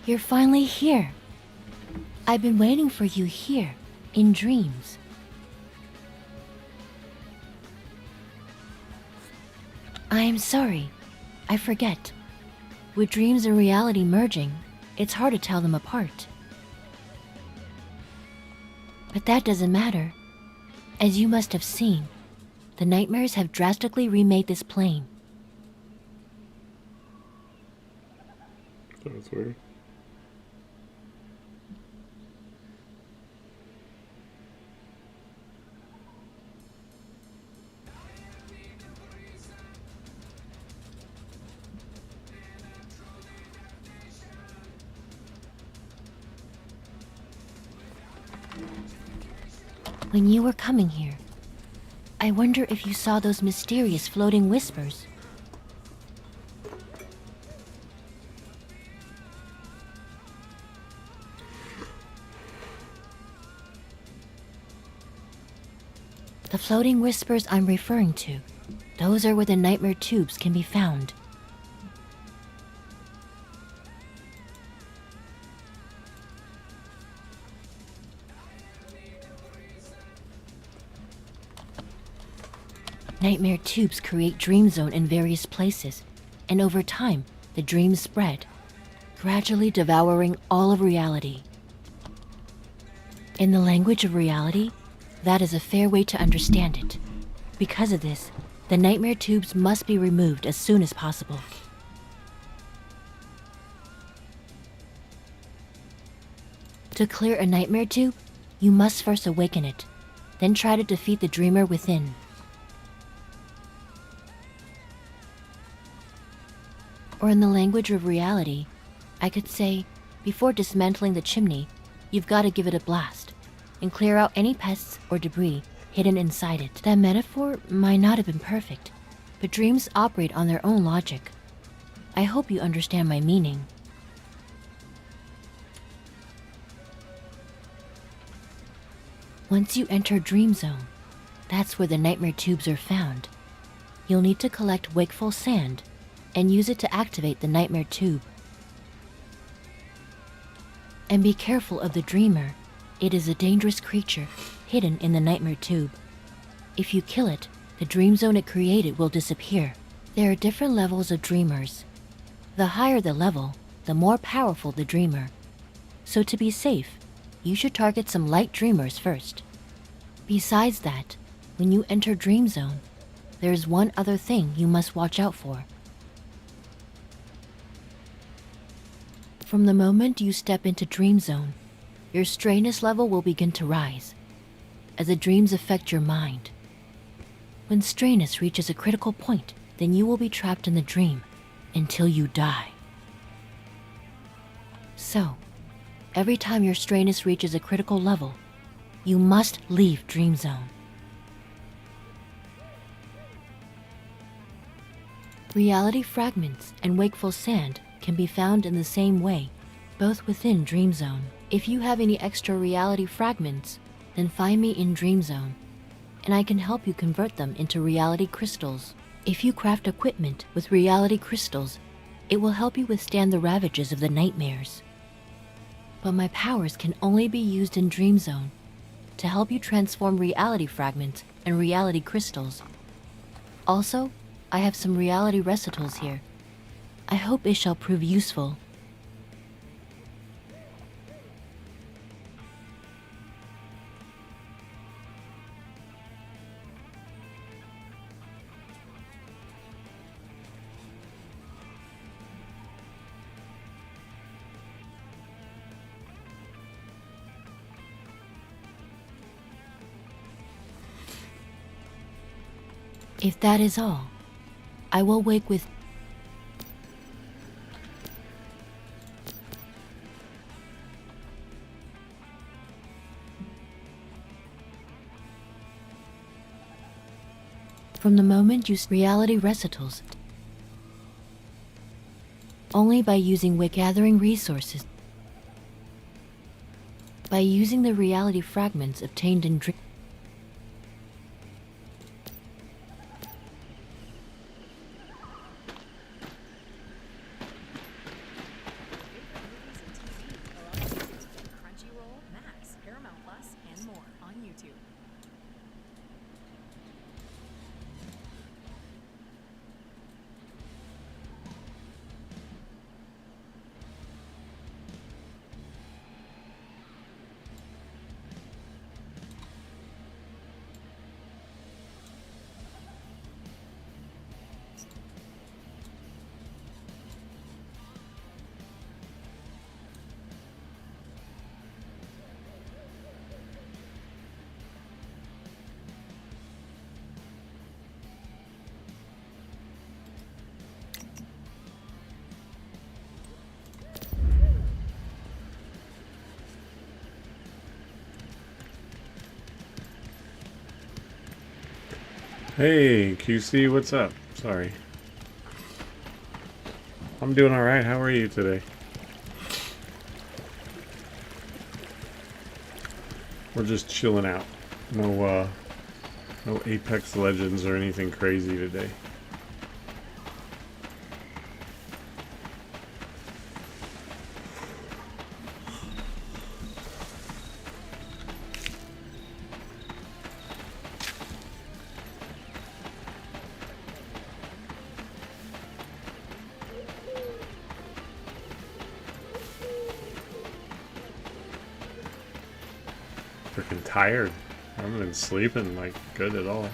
You're finally here. I've been waiting for you here, in dreams. I am sorry. I forget. With dreams and reality merging, it's hard to tell them apart. But that doesn't matter. As you must have seen, the nightmares have drastically remade this plane. That's weird. When you were coming here, I wonder if you saw those mysterious floating whispers. The floating whispers I'm referring to, those are where the nightmare tubes can be found. Nightmare tubes create dream zone in various places, and over time, the dreams spread, gradually devouring all of reality. In the language of reality, that is a fair way to understand it. Because of this, the nightmare tubes must be removed as soon as possible. To clear a nightmare tube, you must first awaken it. then try to defeat the dreamer within. Or in the language of reality, I could say, before dismantling the chimney, you've got to give it a blast and clear out any pests or debris hidden inside it. That metaphor might not have been perfect, but dreams operate on their own logic. I hope you understand my meaning. Once you enter Dream Zone, that's where the nightmare tubes are found. You'll need to collect wakeful sand and use it to activate the nightmare tube. And be careful of the dreamer. It is a dangerous creature hidden in the nightmare tube. If you kill it, the dream zone it created will disappear. There are different levels of dreamers. The higher the level, the more powerful the dreamer. So to be safe, you should target some light dreamers first. Besides that, when you enter Dream Zone, there is one other thing you must watch out for. From the moment you step into Dream Zone, your strainess level will begin to rise, as the dreams affect your mind. When strainess reaches a critical point, then you will be trapped in the dream until you die. So, every time your strainess reaches a critical level, you must leave Dream Zone. Reality fragments and wakeful sand can be found in the same way, both within Dream Zone. If you have any extra reality fragments, then find me in Dream Zone, and I can help you convert them into reality crystals. If you craft equipment with reality crystals, it will help you withstand the ravages of the nightmares. But my powers can only be used in Dream Zone to help you transform reality fragments and reality crystals. Also, I have some reality recitals here. I hope it shall prove useful. If that is all, I will wake with from the moment you reality recitals, only by using gathering resources, by using the reality fragments obtained in dream. Crunchyroll, Max, Paramount Plus, and more on YouTube. Hey, QC, what's up? Sorry. I'm doing alright. How are you today? We're just chilling out. No Apex Legends or anything crazy today. Freaking tired. I haven't been sleeping like good at all.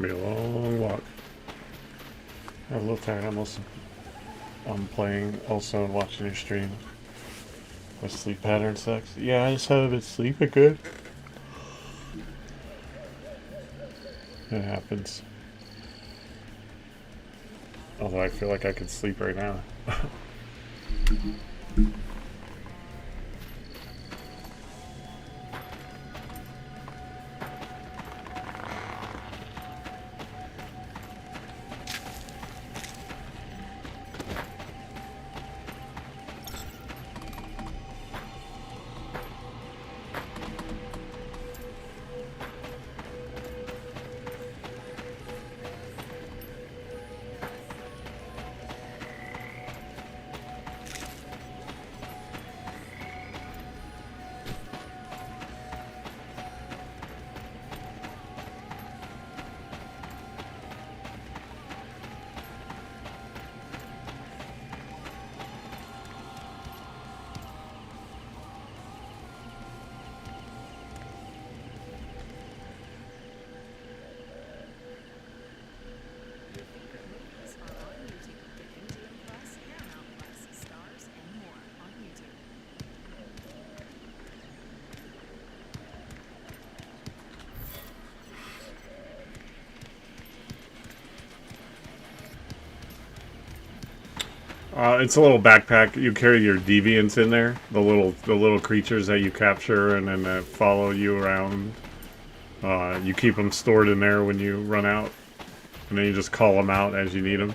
gonna be a long walk. I'm a little tired. I'm playing also and watching your stream. My sleep pattern sucks. Yeah, I just haven't been sleeping good. It happens. Although I feel like I could sleep right now. Your favorite movies are on YouTube. MGM Plus, Paramount Plus, Stars, and more on YouTube. It's a little backpack. You carry your deviants in there, the little creatures that you capture and then follow you around. You keep them stored in there when you run out, and then you just call them out as you need them.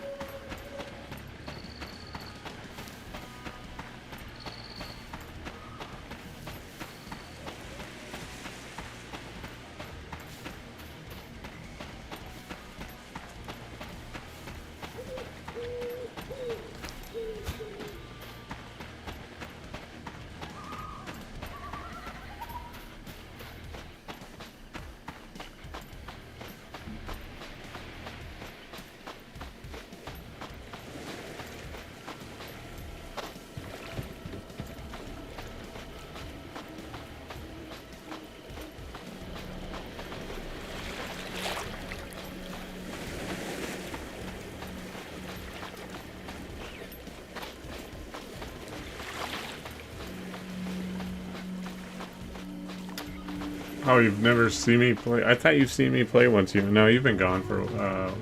Oh, you've never seen me play? I thought you've seen me play once. No, you've been gone for.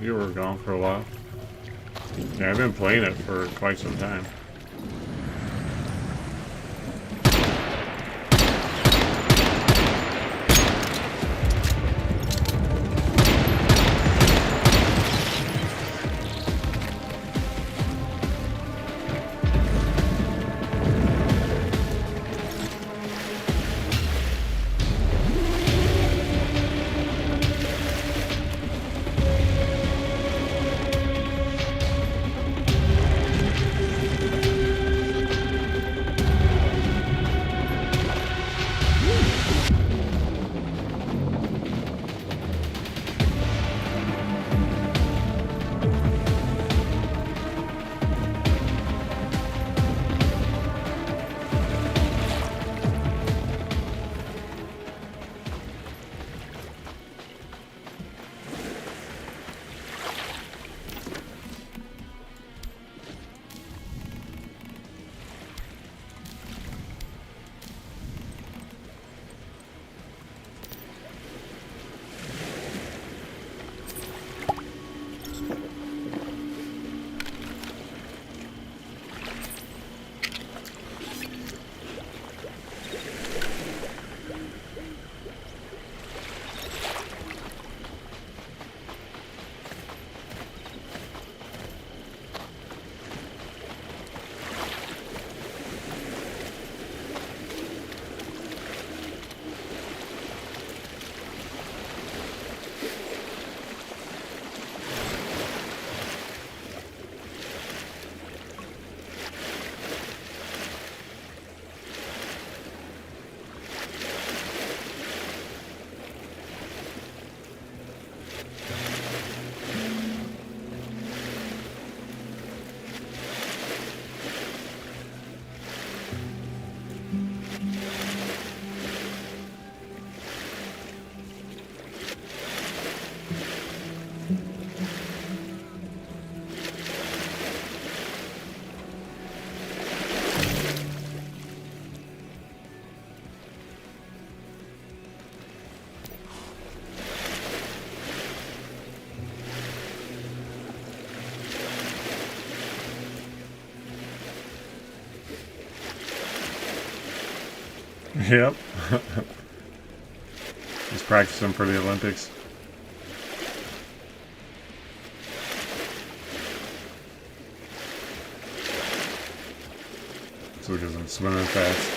You were gone for a while. Yeah, I've been playing it for quite some time. Yep. He's practicing for the Olympics. So he doesn't swim fast.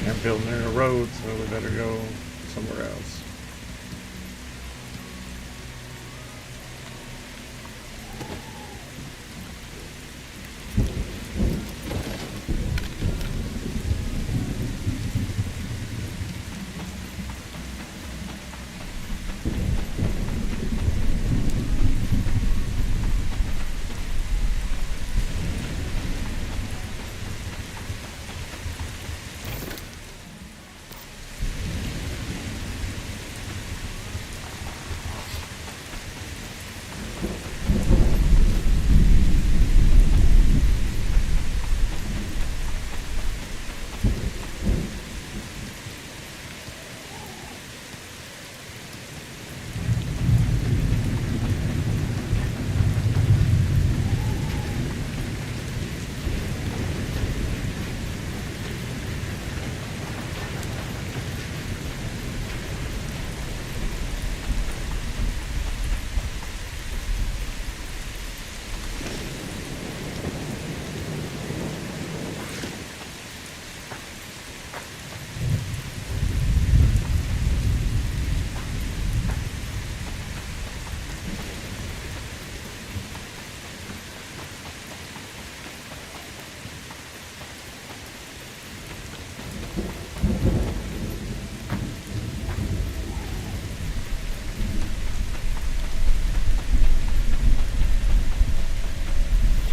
Can't build near a road, so we better go somewhere else.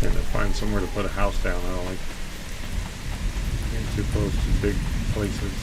Trying to find somewhere to put a house down. I don't like getting too close to big places.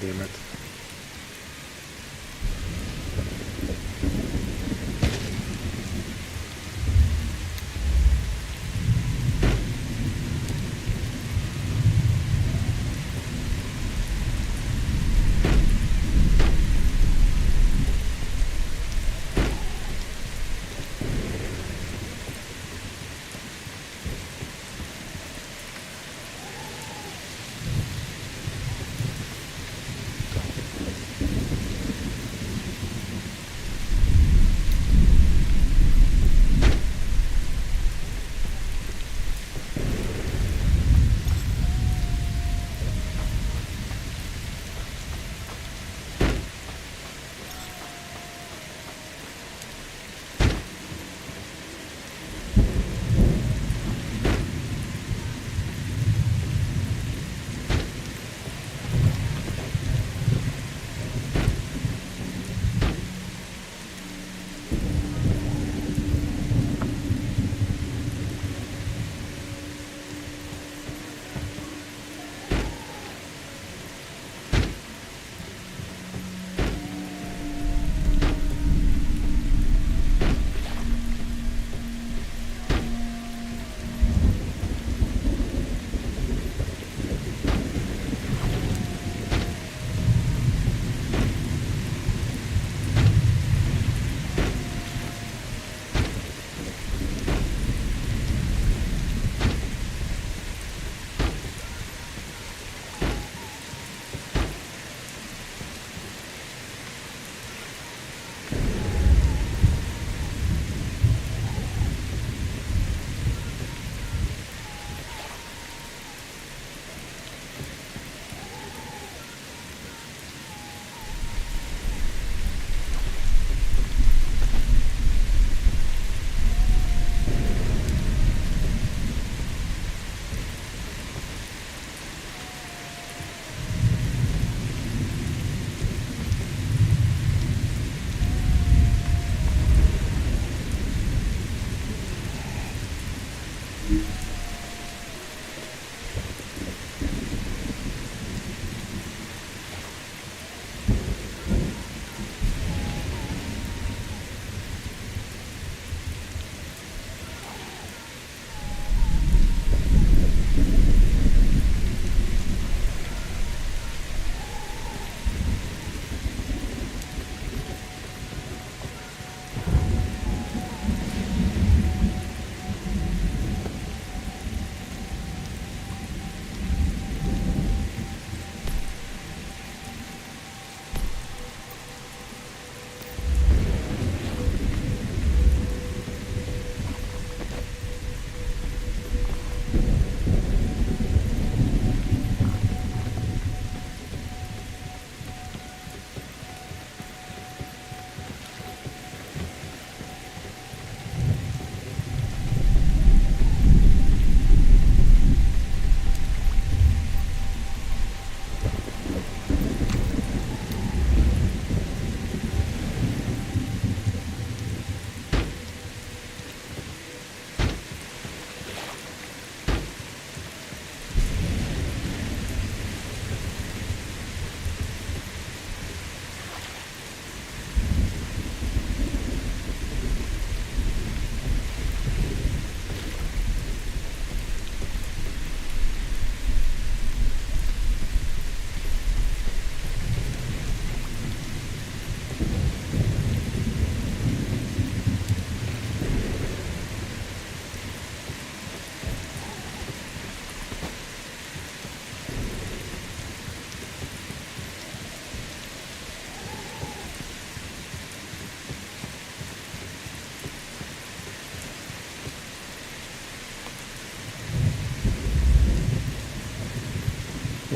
damn it.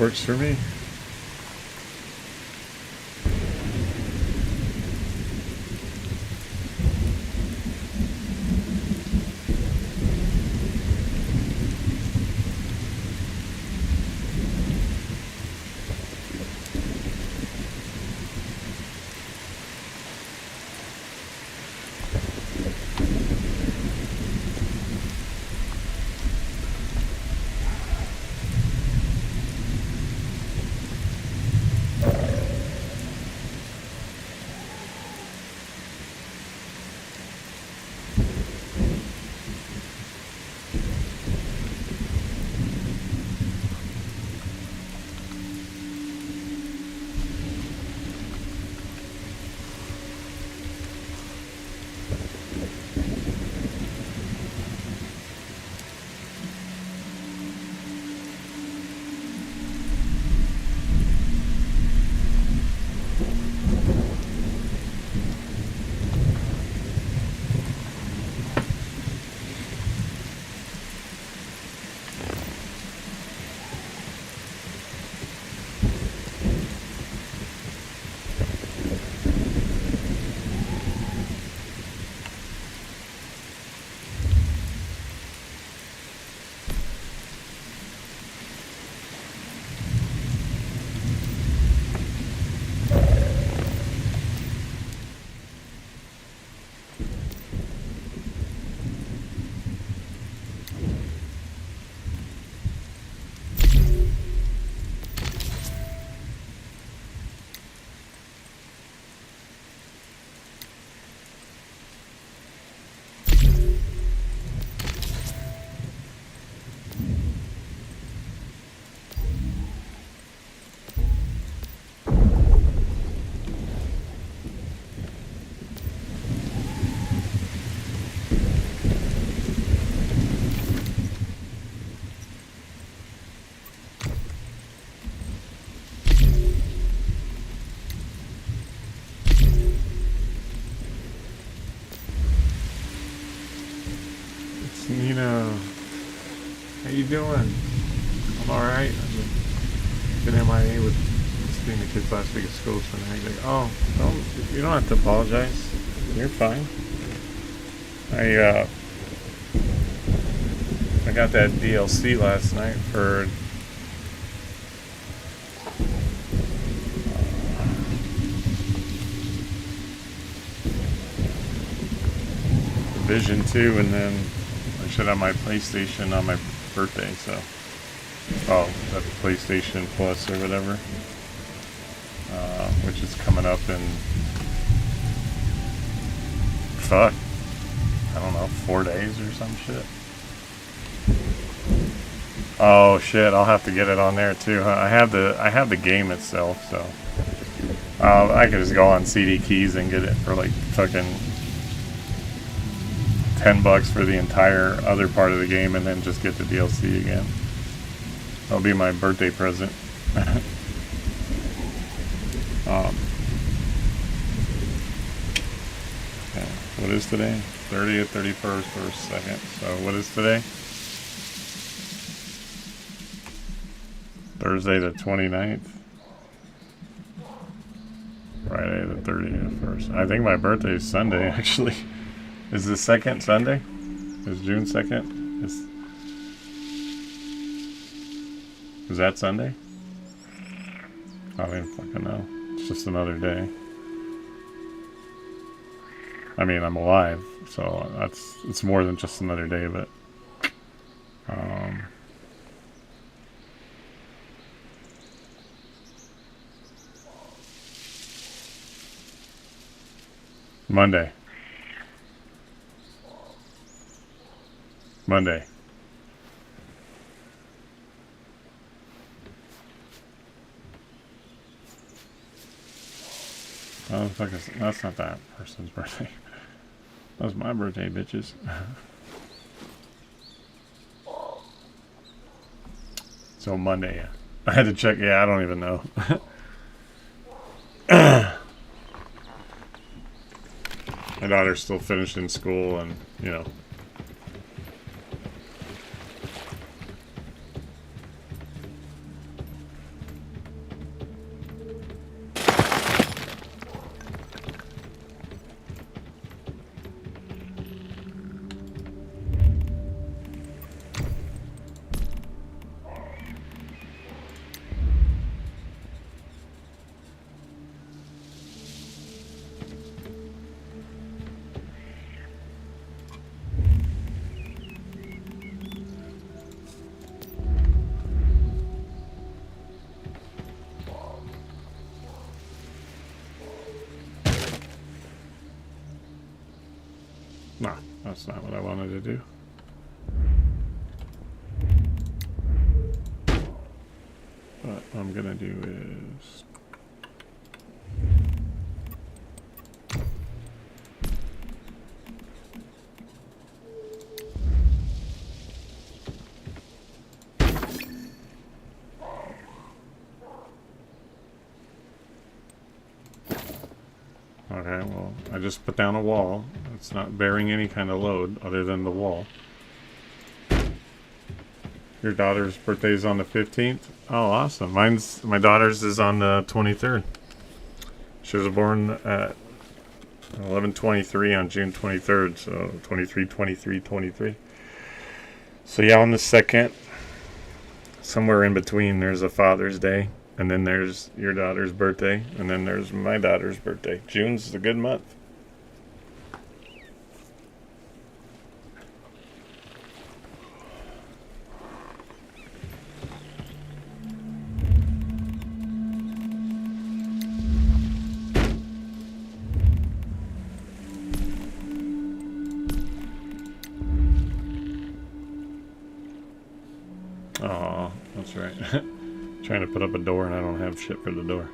Works for me. Nina, how you doing? I'm alright. I've been MIA with seeing the kids last week at school, so now you're like, oh, you don't have to apologize. You're fine. I got that DLC last night for Division 2, and then I should have my PlayStation on my birthday, so that's PlayStation Plus or whatever, which is coming up in I don't know, 4 days or some shit. Oh shit, I'll have to get it on there too, huh? I have the game itself, so I could just go on CD Keys and get it for like fucking $10 for the entire other part of the game, and then just get the DLC again. That'll be my birthday present. Okay. What is today? 30th, 31st, or 2nd. So what is today? Thursday the 29th. Friday the 31st. I think my birthday is Sunday, actually. Is the 2nd Sunday? Is June 2nd? Is that Sunday? I don't even fucking know. It's just another day. I mean, I'm alive, so it's more than just another day, but Monday. Oh, fuck, that's not that person's birthday. That's my birthday, bitches. So Monday, yeah. I had to check. Yeah, I don't even know. My daughter's still finishing school, and you know. Nah, that's not what I wanted to do. What I'm gonna do is... Okay, well, I just put down a wall. It's not bearing any kind of load other than the wall. Your daughter's birthday is on the 15th? Oh, awesome. My daughter's is on the 23rd. She was born at 11/23 on June 23rd, so 23. So yeah, on the 2nd, somewhere in between, there's a Father's Day. And then there's your daughter's birthday. And then there's my daughter's birthday. June's a good month. Oh, that's right. Trying to put up a door and I don't have shit for the door.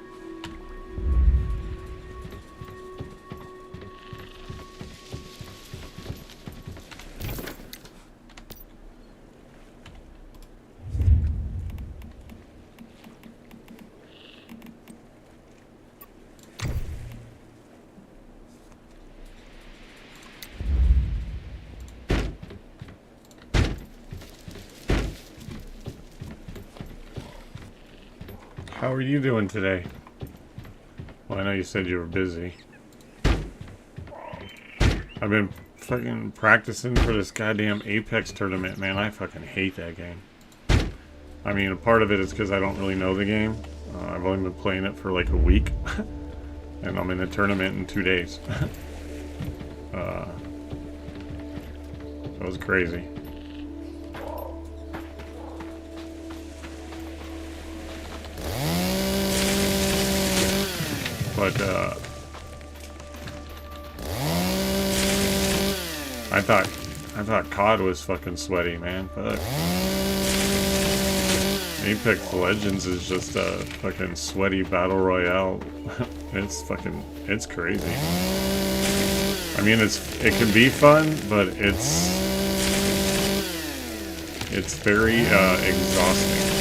How are you doing today? Well, I know you said you were busy. I've been fucking practicing for this goddamn Apex tournament, man. I fucking hate that game. I mean, a part of it is because I don't really know the game. I've only been playing it for like a week. And I'm in a tournament in 2 days. That was crazy. But, I thought COD was fucking sweaty, man. Fuck. Apex Legends is just a fucking sweaty battle royale. It's crazy. I mean, it can be fun, but it's very exhausting.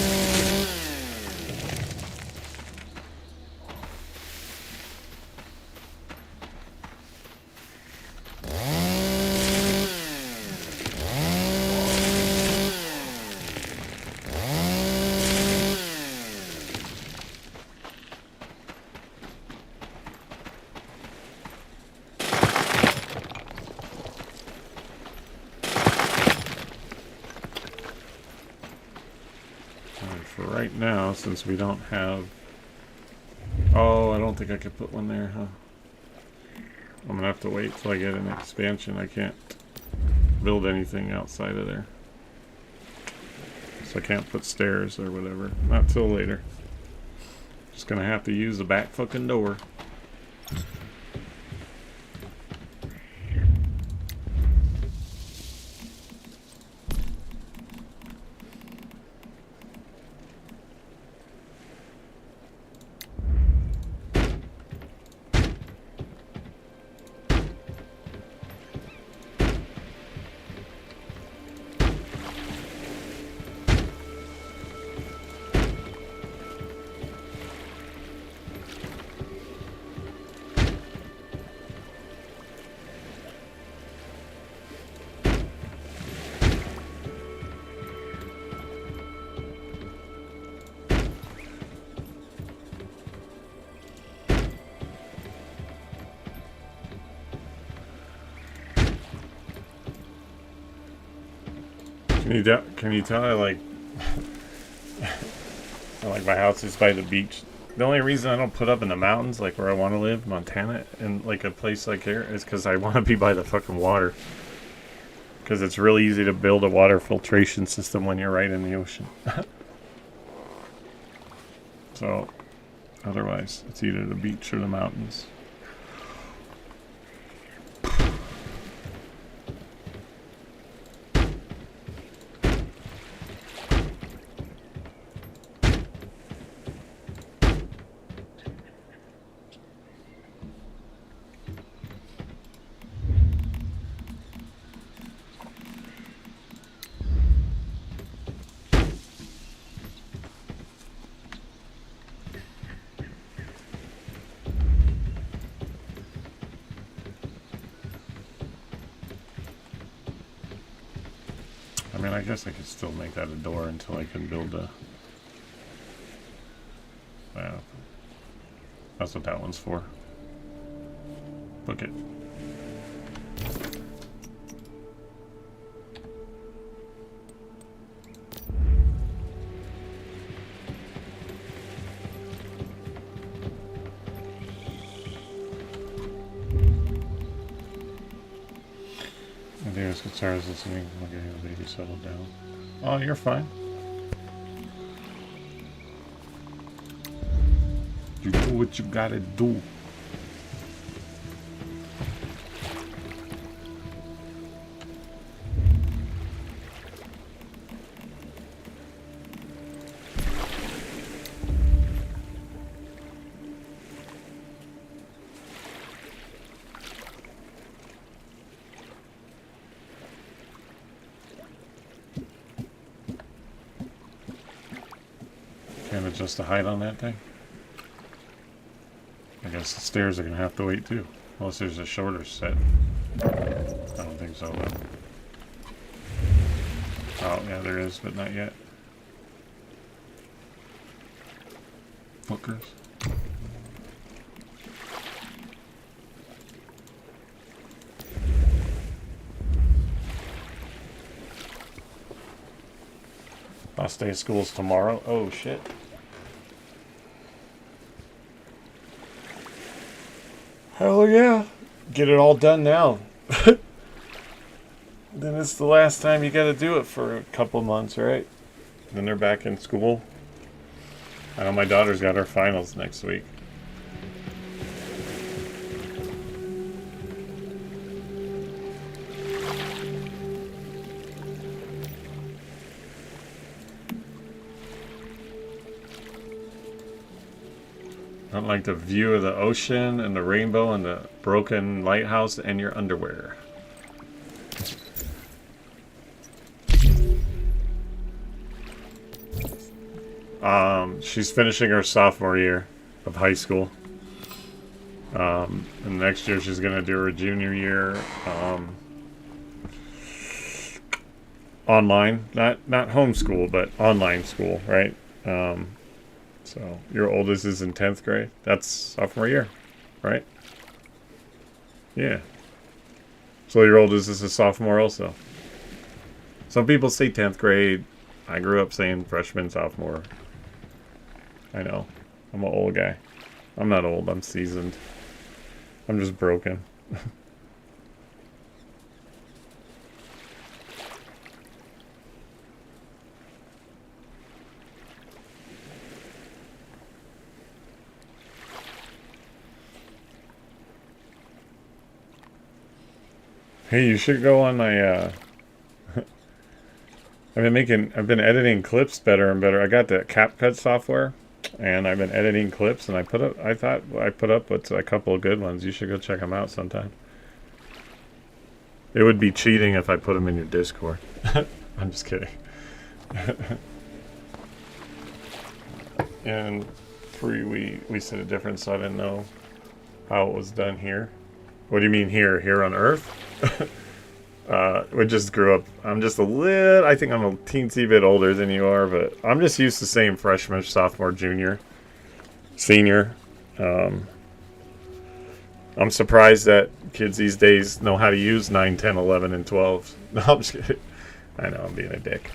Now, since we don't have... Oh, I don't think I could put one there, huh? I'm gonna have to wait till I get an expansion. I can't build anything outside of there. So I can't put stairs or whatever. Not till later. Just gonna have to use the back fucking door. Can you tell I like my house is by the beach? The only reason I don't put up in the mountains, like where I want to live, Montana, and like a place like here, is because I want to be by the fucking water. Because it's really easy to build a water filtration system when you're right in the ocean. So, otherwise, it's either the beach or the mountains. I guess I could still make that a door until I can build a... Well, that's what that one's for. Book it. Sarah's listening. Look at the baby settled down. Oh, you're fine. You do what you gotta do. Can't adjust the height on that thing? I guess the stairs are gonna have to wait too. Unless there's a shorter set. I don't think so though. Oh yeah, there is, but not yet. Fuckers. Last day of school's tomorrow. Oh shit. Hell yeah. Get it all done now. Then it's the last time you gotta do it for a couple months, right? Then they're back in school. I know my daughter's got her finals next week. I don't like the view of the ocean and the rainbow and the broken lighthouse and your underwear. She's finishing her sophomore year of high school. And next year she's gonna do her junior year online, not homeschool, but online school, right? So your oldest is in 10th grade. That's sophomore year, right? Yeah. So your oldest is a sophomore also. Some people say 10th grade. I grew up saying freshman, sophomore. I know. I'm an old guy. I'm not old. I'm seasoned. I'm just broken. Hey, you should go on my I've been editing clips better and better. I got the CapCut software and I've been editing clips and I thought I put up with a couple of good ones. You should go check them out sometime. It would be cheating if I put them in your Discord. I'm just kidding. And we said a different, so I didn't know how it was done here. What do you mean here? Here on Earth? We just grew up. I'm just I think I'm a teensy bit older than you are, but I'm just used to saying freshman, sophomore, junior, senior. I'm surprised that kids these days know how to use 9, 10, 11, and 12. No, I'm just kidding. I know I'm being a dick.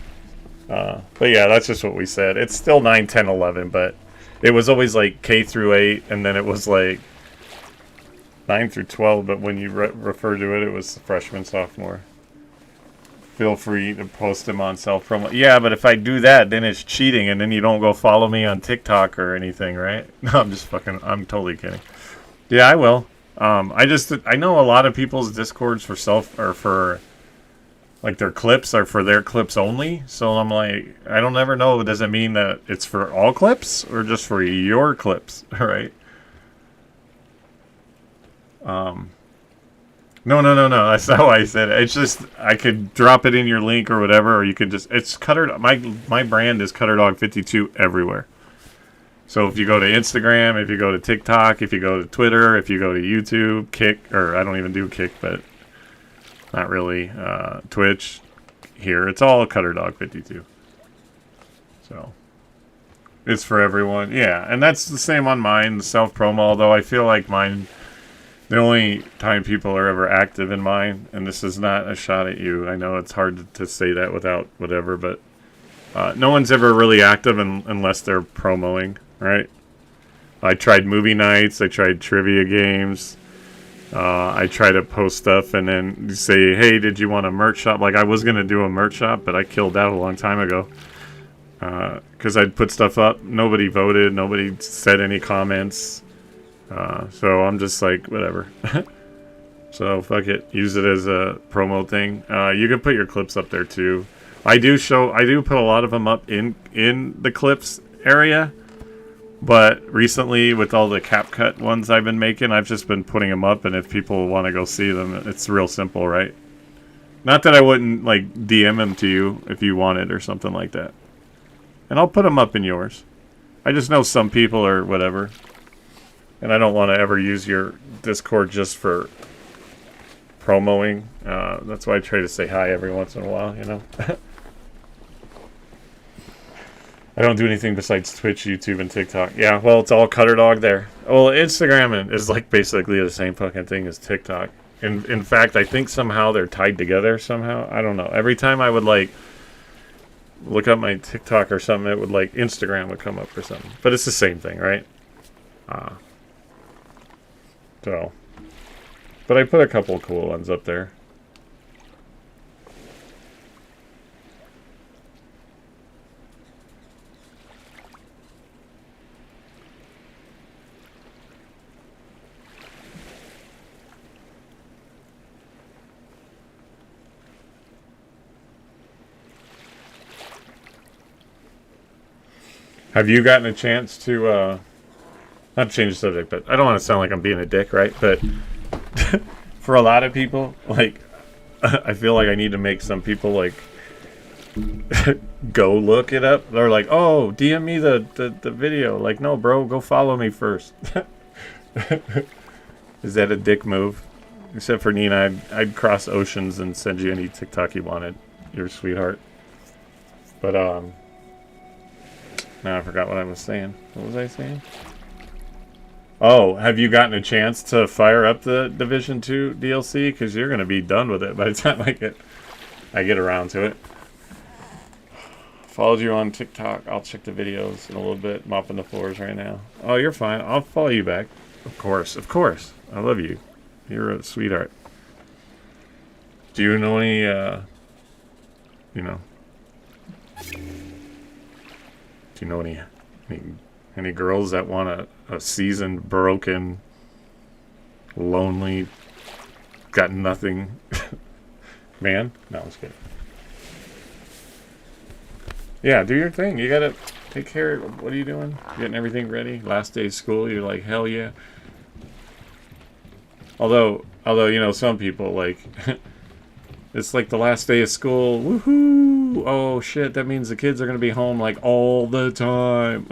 But yeah, that's just what we said. It's still 9, 10, 11, but it was always like K through 8, and then it was like 9 through 12, but when you refer to it, it was freshman, sophomore. Feel free to post them on self-promo. Yeah, but if I do that, then it's cheating, and then you don't go follow me on TikTok or anything, right? No, I'm totally kidding. Yeah, I will. I know a lot of people's Discords for like their clips are for their clips only. So I'm like, I don't ever know. Does it mean that it's for all clips or just for your clips, right? No. That's not why I said it. It's just I could drop it in your link or whatever, or you could just. It's Cutter. My brand is CutterDog52 everywhere. So if you go to Instagram, if you go to TikTok, if you go to Twitter, if you go to YouTube, Kick, or I don't even do Kick, but not really. Twitch. Here, it's all CutterDog52. So it's for everyone. Yeah, and that's the same on mine, the self promo. Although I feel like mine. The only time people are ever active in mine, and this is not a shot at you. I know it's hard to say that without whatever, but no one's ever really active unless they're promoting, right? I tried movie nights. I tried trivia games. I try to post stuff and then say, hey, did you want a merch shop? Like I was going to do a merch shop, but I killed that a long time ago. Because I'd put stuff up. Nobody voted. Nobody said any comments. So I'm just like, whatever. So fuck it. Use it as a promo thing. You can put your clips up there too. I do put a lot of them up in the clips area. But recently with all the CapCut ones I've been making, I've just been putting them up. And if people want to go see them, it's real simple, right? Not that I wouldn't like DM them to you if you wanted or something like that. And I'll put them up in yours. I just know some people or whatever. And I don't want to ever use your Discord just for promoing. That's why I try to say hi every once in a while, you know. I don't do anything besides Twitch, YouTube, and TikTok. Yeah, well, it's all Cutter Dog there. Well, Instagram is like basically the same fucking thing as TikTok. In fact, I think somehow they're tied together somehow. I don't know. Every time I would like look up my TikTok or something, it would like Instagram would come up or something. But it's the same thing, right? So, but I put a couple of cool ones up there. Have you gotten a chance to, not to change the subject, but I don't want to sound like I'm being a dick, right? But for a lot of people, like, I feel like I need to make some people, like, go look it up. They're like, oh, DM me the video. Like, no, bro, go follow me first. Is that a dick move? Except for Nina, I'd cross oceans and send you any TikTok you wanted. You're a sweetheart. But, now I forgot what I was saying. What was I saying? Oh, have you gotten a chance to fire up the Division 2 DLC? Because you're going to be done with it by the time I get around to it. Followed you on TikTok. I'll check the videos in a little bit. Mopping the floors right now. Oh, you're fine. I'll follow you back. Of course. Of course. I love you. You're a sweetheart. Do you know any, you know... Do you know any girls that want a seasoned, broken, lonely, got nothing man? No, it's good. Yeah, do your thing. You gotta take care. What are you doing? Getting everything ready. Last day of school. You're like, hell yeah. Although you know, some people like it's like the last day of school. Woohoo! Oh shit, that means the kids are gonna be home like all the time.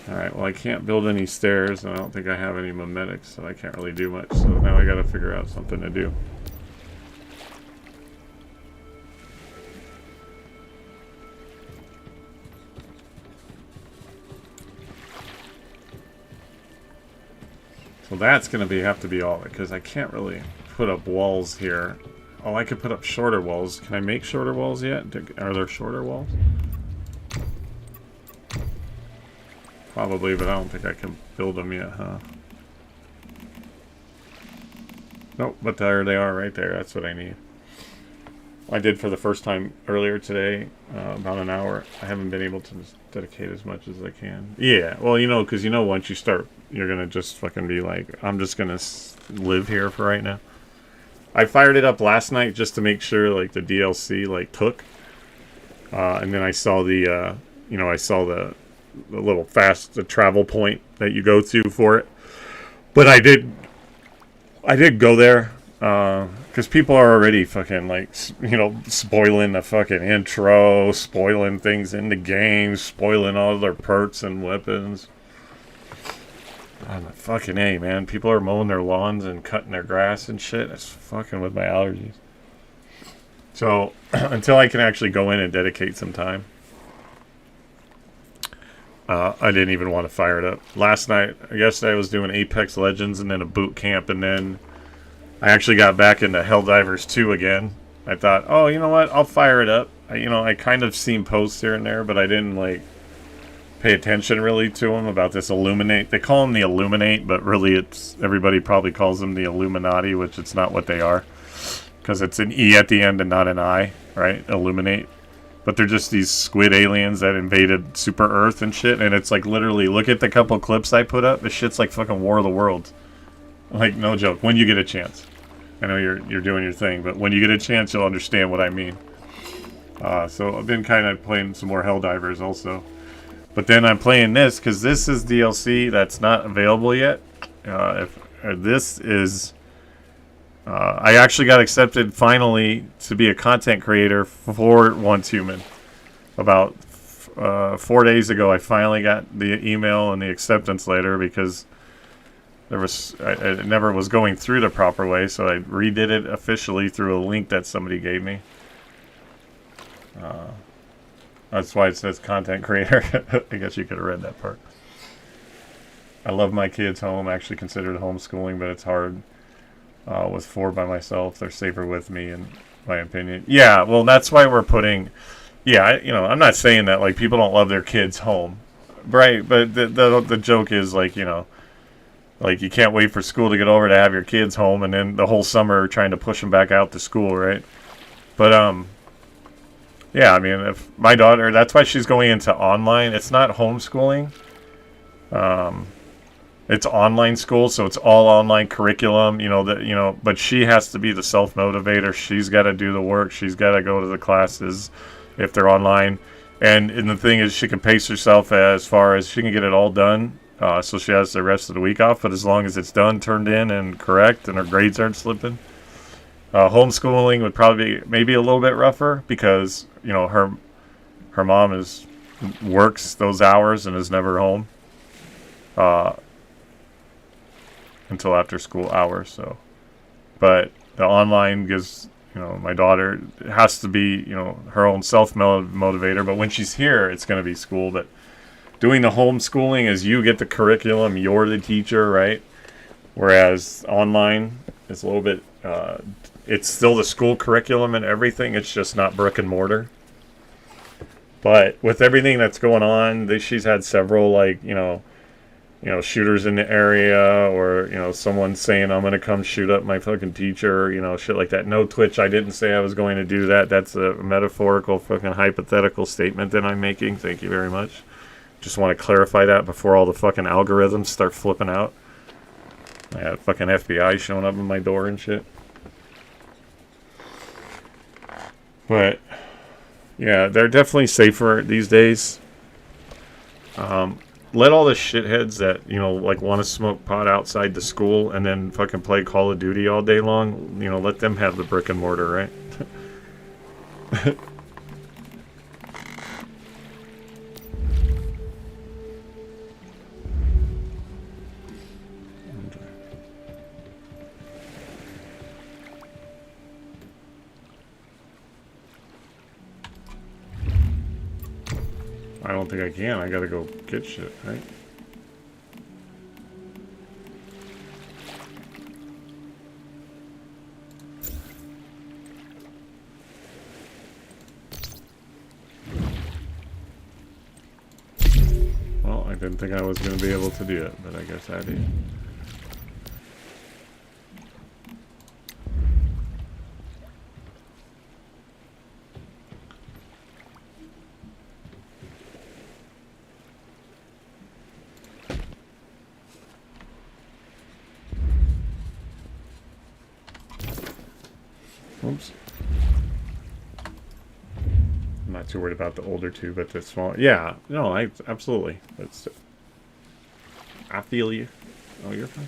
Alright, well I can't build any stairs and I don't think I have any memetics, so I can't really do much. So now I gotta figure out something to do. So that's gonna have to be all of it, because I can't really put up walls here. Oh, I could put up shorter walls. Can I make shorter walls yet? Are there shorter walls? Probably, but I don't think I can build them yet, huh? Nope, but there they are right there. That's what I need. I did for the first time earlier today, about an hour. I haven't been able to dedicate as much as I can. Yeah, well, you know, because you know once you start, you're going to just fucking be like, I'm just going to live here for right now. I fired it up last night just to make sure, like, the DLC, like, took. And then I saw the, you know, I saw the little the travel point that you go to for it. But I did go there, because people are already fucking, like, you know, spoiling the fucking intro, spoiling things in the game, spoiling all their perks and weapons. I'm like, fucking A, man. People are mowing their lawns and cutting their grass and shit. It's fucking with my allergies. So, until I can actually go in and dedicate some time, I didn't even want to fire it up. Yesterday I was doing Apex Legends and then a boot camp, and then I actually got back into Helldivers 2 again. I thought, oh, you know what? I'll fire it up. I kind of seen posts here and there, but I didn't, like, pay attention really to them about this Illuminate. They call them the Illuminate, but really everybody probably calls them the Illuminati, which it's not what they are. Because it's an E at the end and not an I, right? Illuminate. But they're just these squid aliens that invaded Super Earth and shit. And it's like literally, look at the couple clips I put up. This shit's like fucking War of the Worlds. Like, no joke. When you get a chance. I know you're doing your thing, but when you get a chance, you'll understand what I mean. So I've been kind of playing some more Helldivers also. But then I'm playing this because this is DLC that's not available yet. This is... I actually got accepted finally to be a content creator for Once Human. About 4 days ago, I finally got the email and the acceptance letter because it never was going through the proper way, so I redid it officially through a link that somebody gave me. That's why it says content creator. I guess you could have read that part. I love my kids home. I actually considered homeschooling, but it's hard. With 4 by myself, they're safer with me, in my opinion. Yeah, well, that's why we're putting. Yeah, I'm not saying that like people don't love their kids home, right? But the joke is like like you can't wait for school to get over to have your kids home, and then the whole summer trying to push them back out to school, right? But yeah, I mean, if my daughter, that's why she's going into online. It's not homeschooling. It's online school, so it's all online curriculum. But she has to be the self motivator. She's got to do the work. She's got to go to the classes if they're online. And the thing is, she can pace herself as far as she can get it all done. So she has the rest of the week off. But as long as it's done, turned in, and correct, and her grades aren't slipping. Homeschooling would probably be maybe a little bit rougher because her mom works those hours and is never home until after school hours. So, but the online gives my daughter has to be her own self motivator. But when she's here, it's going to be school. But doing the homeschooling is you get the curriculum, you're the teacher, right? Whereas online is a little bit. It's still the school curriculum and everything. It's just not brick and mortar. But with everything that's going on, she's had several shooters in the area, or someone saying I'm gonna come shoot up my fucking teacher, shit like that. No, Twitch, I didn't say I was going to do that. That's a metaphorical fucking hypothetical statement that I'm making. Thank you very much. Just want to clarify that before all the fucking algorithms start flipping out. I had fucking FBI showing up at my door and shit. But yeah, they're definitely safer these days. Let all the shitheads that want to smoke pot outside the school and then fucking play Call of Duty all day long. Let them have the brick and mortar, right? I don't think I can. I gotta go get shit, right? Well, I didn't think I was gonna be able to do it, but I guess I did. Oops. I'm not too worried about the older two, but the small. Yeah, no, I absolutely. I feel you. Oh, you're fine.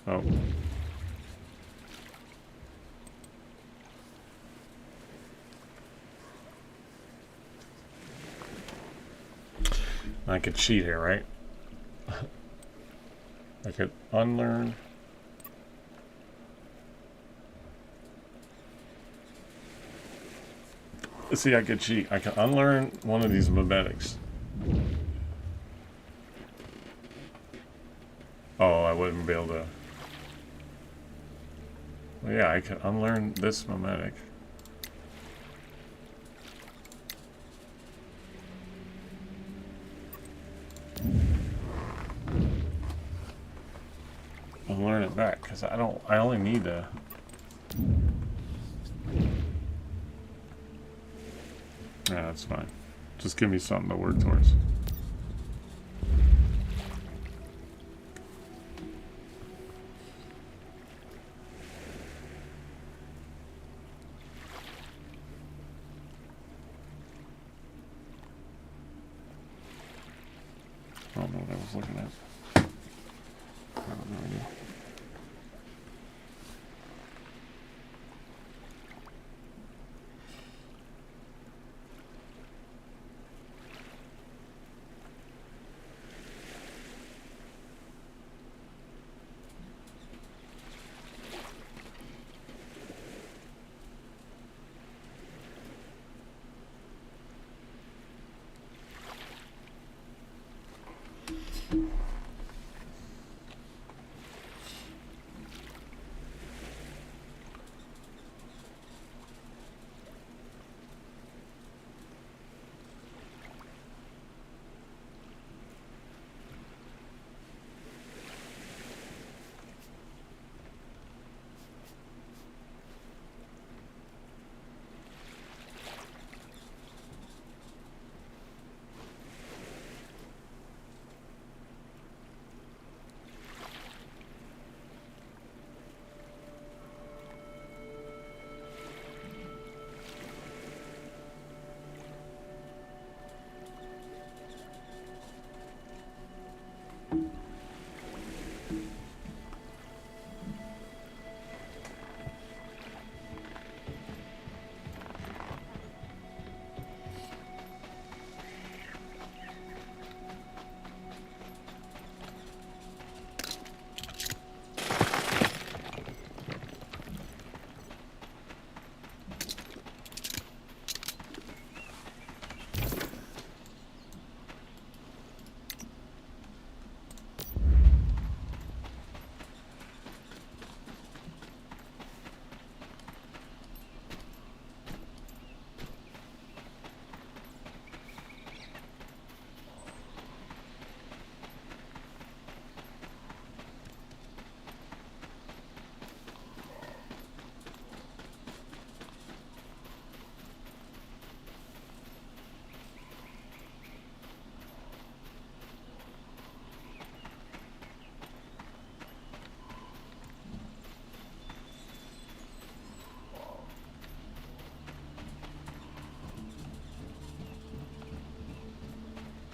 Oh. I could cheat here, right? I could unlearn. Let's see, I could cheat. I can unlearn one of these mimetics. Oh, I wouldn't be able to. Well, yeah, I can unlearn this mimetic. Unlearn it back, because I only need to. Yeah, that's fine. Just give me something to work towards. I don't know what I was looking at. I have no idea.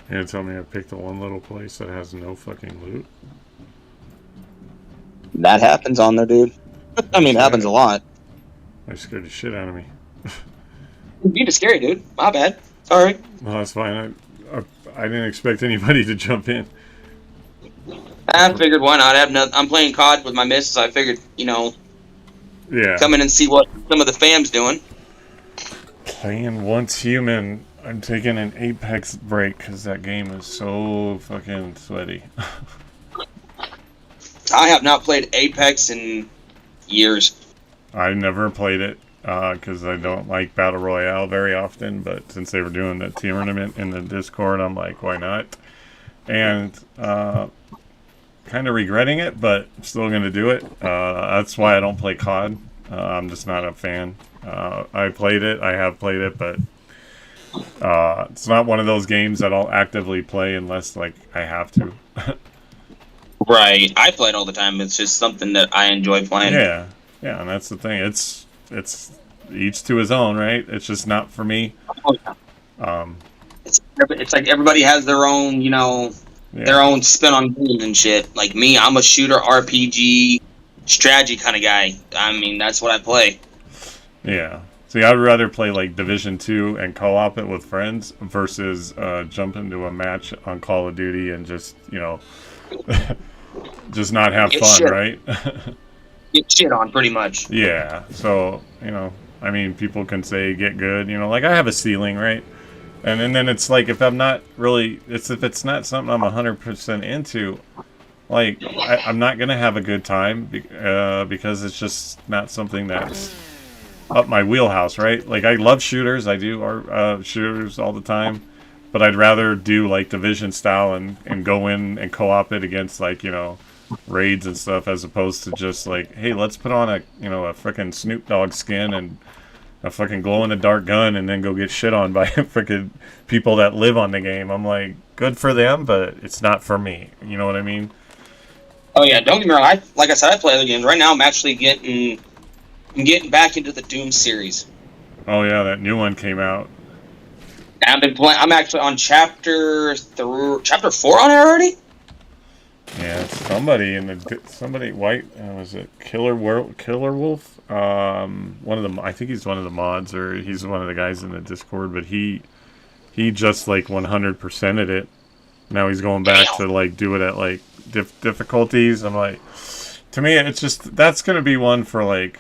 You're gonna tell me I picked the one little place that has no fucking loot? That happens on there, dude. I mean, it happens a lot. That scared the shit out of me. You're just scary, dude. My bad. Sorry. Well, that's fine. I didn't expect anybody to jump in. I figured why not? I'm playing COD with my missus. I figured, you know, Yeah. come in and see what some of the fam's doing. Playing Once Human. I'm taking an Apex break because that game is so fucking sweaty. I have not played Apex in years. I never played it because I don't like Battle Royale very often, but since they were doing the tournament in the Discord, I'm like, why not? And kind of regretting it, but I'm still going to do it. That's why I don't play COD. I'm just not a fan. I played it. I have played it, but it's not one of those games that I'll actively play unless like I have to. Right. I play it all the time. It's just something that I enjoy playing. Yeah, and that's the thing. It's each to his own, right? It's just not for me. It's like everybody has their own, you know, their own spin on games and shit. Like me, I'm a shooter, RPG, strategy kind of guy. I mean, that's what I play. Yeah. See, I'd rather play like Division 2 and co-op it with friends versus jump into a match on Call of Duty and just, you know, just not have Get fun, shit. right? Get shit on, pretty much. Yeah. So, you know, I mean, people can say get good, you know, like I have a ceiling, right? And then it's like if I'm not really, if it's not something I'm 100% into, like I'm not gonna have a good time because it's just not something that's up my wheelhouse, right? Like I love shooters, I do shooters all the time, but I'd rather do like Division style and go in and co-op it against like, you know, raids and stuff as opposed to just like, hey, let's put on a, you know, a freaking Snoop Dogg skin and a fucking glow-in-the-dark gun and then go get shit on by freaking people that live on the game. I'm like, good for them, but it's not for me. You know what I mean? Oh yeah, don't get me wrong. Like I said, I play other games. Right now, I'm actually getting back into the Doom series. Oh yeah, that new one came out. And I've been playing. I'm actually on chapter 4 on it already. Yeah, somebody white was it Killer Wolf? One of them. I think he's one of the mods, or he's one of the guys in the Discord. But he just like 100%ed it. Now he's going back to like do it at like difficulties. I'm like, to me, it's just that's gonna be one for like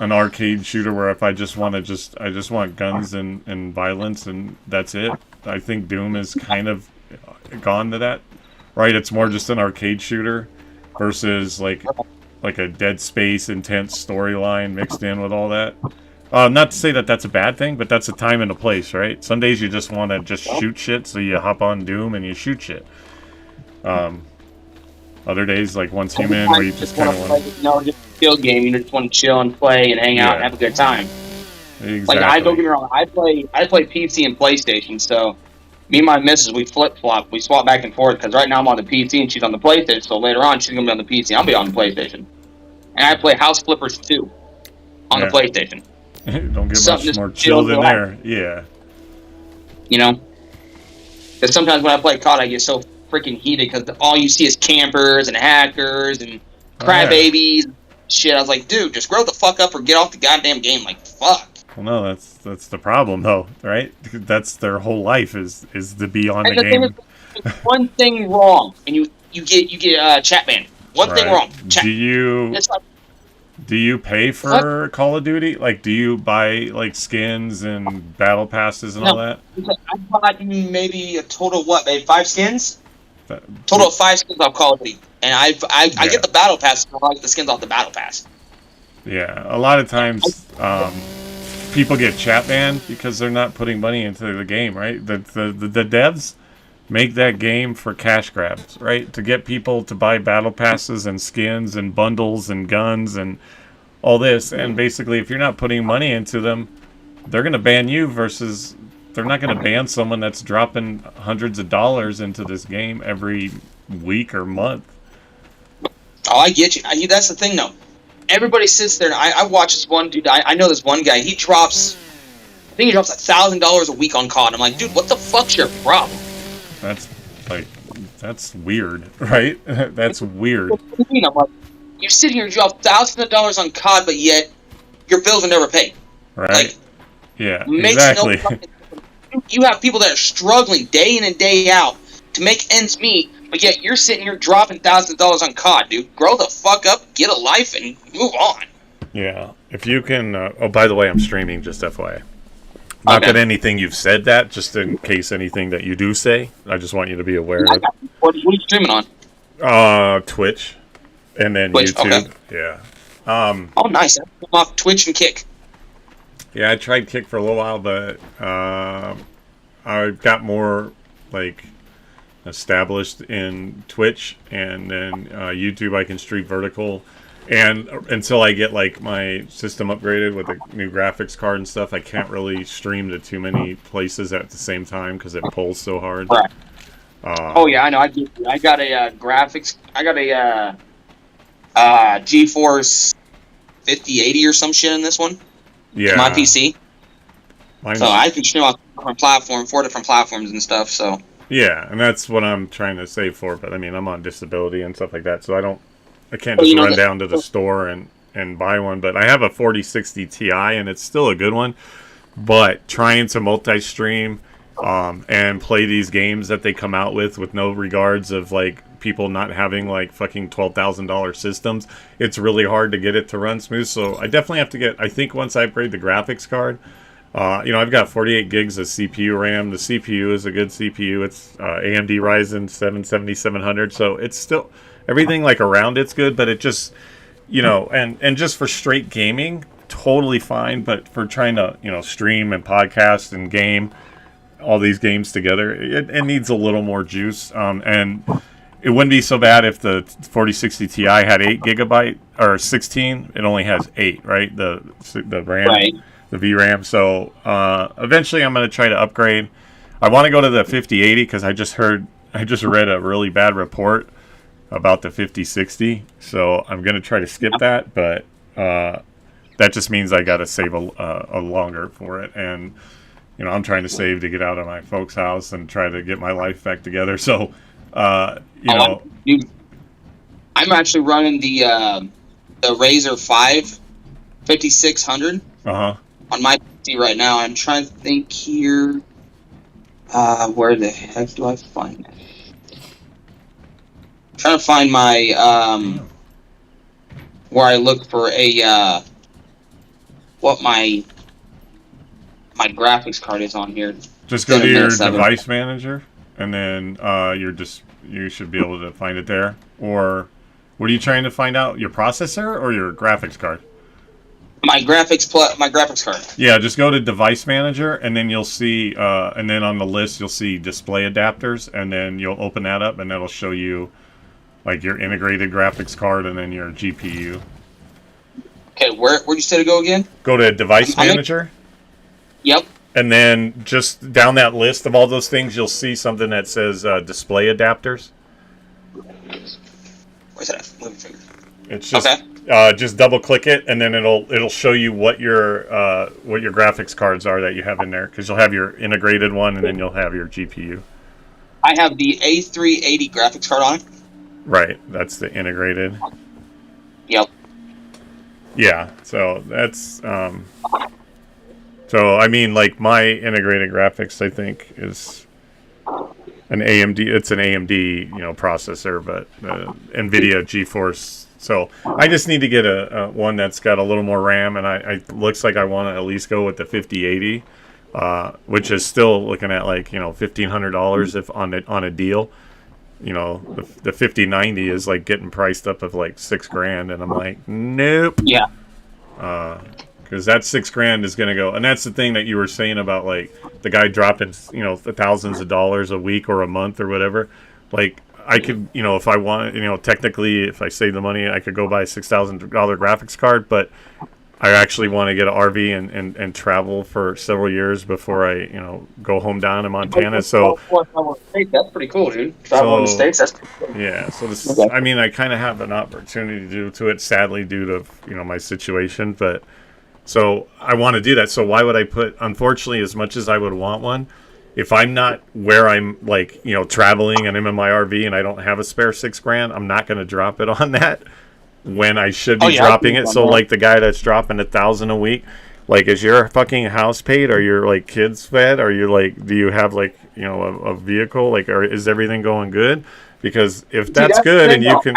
an arcade shooter where if I just want guns and violence and that's it. I think Doom is kind of gone to that. Right, it's more just an arcade shooter versus like a Dead Space intense storyline mixed in with all that. Not to say that that's a bad thing, but that's a time and a place, right? Some days you just want to just shoot shit, so you hop on Doom and you shoot shit. Other days, like Once Human, where you just kind of want to... No, just a chill game. You just want to chill and play and hang out and have a good time. Exactly. Like, don't get me wrong, I play PC and PlayStation, so me and my missus, we flip-flop. We swap back and forth, because right now I'm on the PC and she's on the PlayStation, so later on she's going to be on the PC and I'll be on the PlayStation. And I play House Flippers 2 on the PlayStation. Don't get Something much just more chill than there. Yeah. You know? Because sometimes when I play COD, I get so freaking heated, because all you see is campers and hackers and crybabies. Shit, I was like, dude, just grow the fuck up or get off the goddamn game. Like, fuck. Well, no, that's the problem, though, right? That's their whole life is to be on the game. One thing wrong, and you get chat banned. One thing wrong. Chat. Do you pay for Call of Duty? Like, do you buy like skins and battle passes and all that? I bought maybe a total maybe 5 skins. Total of 5 skins off Call of Duty, and I get the battle pass. I like the skins off the battle pass. Yeah, a lot of times people get chat banned because they're not putting money into the game, right? The devs make that game for cash grabs, right? To get people to buy battle passes and skins and bundles and guns and all this. And basically, if you're not putting money into them, they're going to ban you versus they're not going to ban someone that's dropping hundreds of dollars into this game every week or month. Oh, I get you. That's the thing, though. Everybody sits there, and I watch this one dude. I know this one guy. I think he drops $1,000 a week on COD. I'm like, dude, what the fuck's your problem? That's like, that's weird, right? That's weird, What do you mean? I'm like, you sit here and drop thousands of dollars on COD, but yet your bills are never paid. right? Like, Yeah, makes exactly. no fucking sense. You have people that are struggling day in and day out to make ends meet, but yet you're sitting here dropping thousands of dollars on COD, dude. Grow the fuck up, get a life, and move on. Yeah, if you can. Oh, by the way, I'm streaming. Just FYI. Not Okay. that anything you've said that, just in case anything that you do say. I just want you to be aware of it. What are you streaming on? Twitch, and then Twitch, YouTube. okay. Yeah. Oh, nice. I'm off Twitch and Kick. Yeah, I tried Kick for a little while, but I got more like established in Twitch, and then YouTube I can stream vertical. And until I get like my system upgraded with a new graphics card and stuff, I can't really stream to too many places at the same time because it pulls so hard. Right. Oh yeah, I know. I got a graphics. I got a GeForce 5080 or some shit in this one. Yeah. My PC. Mine's- So I can stream on four different platforms and stuff. So Yeah, and that's what I'm trying to save for. But I mean, I'm on disability and stuff like that, so I can't Well, just you know run that- down to the store and buy one. But I have a 4060 Ti, and it's still a good one. But trying to multi-stream and play these games that they come out with no regards of like people not having like fucking $12,000 systems, it's really hard to get it to run smooth. So I definitely have to get. I think once I upgrade the graphics card. I've got 48 gigs of CPU RAM. The CPU is a good CPU. It's AMD Ryzen 7 7700, so it's still everything like around it's good, but it just, and just for straight gaming, totally fine. But for trying to, stream and podcast and game all these games together, it needs a little more juice. And it wouldn't be so bad if the 4060 Ti had 8 gigabyte or 16. It only has 8, right? The RAM. right. The VRAM. So eventually I'm going to try to upgrade. I want to go to the 5080 because I just read a really bad report about the 5060. So I'm going to try to skip that, but that just means I got to save a longer for it. And, I'm trying to save to get out of my folks' house and try to get my life back together. So, Dude, I'm actually running the Razer 5 5600 uh-huh. on my PC right now. I'm trying to think here. Where the heck do I find it? I'm trying to find my where I look for a what my graphics card is on here. Just go to Internet your seven. device manager, and then you should be able to find it there. Or what are you trying to find out? Your processor or your graphics card? My graphics card. Yeah, just go to device manager, and then you'll see, and then on the list you'll see display adapters, and then you'll open that up, and that'll show you like your integrated graphics card, and then your GPU. Okay, where'd you say to go again? Go to device I'm in- manager. Yep. And then just down that list of all those things, you'll see something that says display adapters. Where's that at? Moving finger. It's just Okay. just double click it, and then it'll show you what your graphics cards are that you have in there, because you'll have your integrated one, and then you'll have your GPU. I have the A380 graphics card on it. Right, that's the integrated. Yep. Yeah, so that's so I mean, like my integrated graphics, I think is an AMD. It's an AMD, processor, but NVIDIA GeForce. So I just need to get a one that's got a little more RAM, and I looks like I want to at least go with the 5080, which is still looking at like $1,500 if on a deal. The 5090 is like getting priced up of like $6,000, and I'm like, nope. Yeah. Because that $6,000 is going to go, and that's the thing that you were saying about like the guy dropping, thousands of dollars a week or a month or whatever. Like I could, if I want, technically, if I save the money, I could go buy a $6,000 graphics card, but I actually want to get an RV and travel for several years before I, go home down in Montana. So that's pretty cool, dude. Travel in the States, that's pretty cool. yeah, so this, Okay. I mean, I kind of have an opportunity to do to it, sadly, due to my situation, but so I want to do that. So why would I put? Unfortunately, as much as I would want one, if I'm not where I'm like, traveling and I'm in my RV and I don't have a spare $6,000, I'm not going to drop it on that when I should be dropping it. So like the guy that's dropping $1,000 a week, like, is your fucking house paid? Are your like kids fed? Are you like, do you have like, a vehicle? Like, or is everything going good? Because if that's good and you can,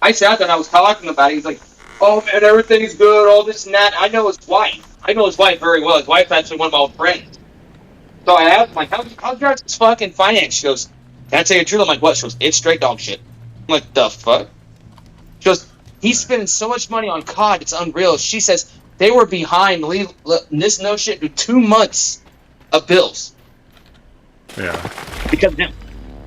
I sat there and I was talking about it. He's like, "Oh man, everything's good. All this and that." I know his wife. I know his wife very well. His wife's actually one of my old friends. So I asked him, like, how's your fucking finance? She goes, "Can I tell you the truth?" I'm like, "What?" She goes, "It's straight dog shit." I'm like, "The fuck?" She goes, "He's spending so much money on COD, it's unreal." She says they were behind this no shit to 2 months of bills. Yeah. Because of him.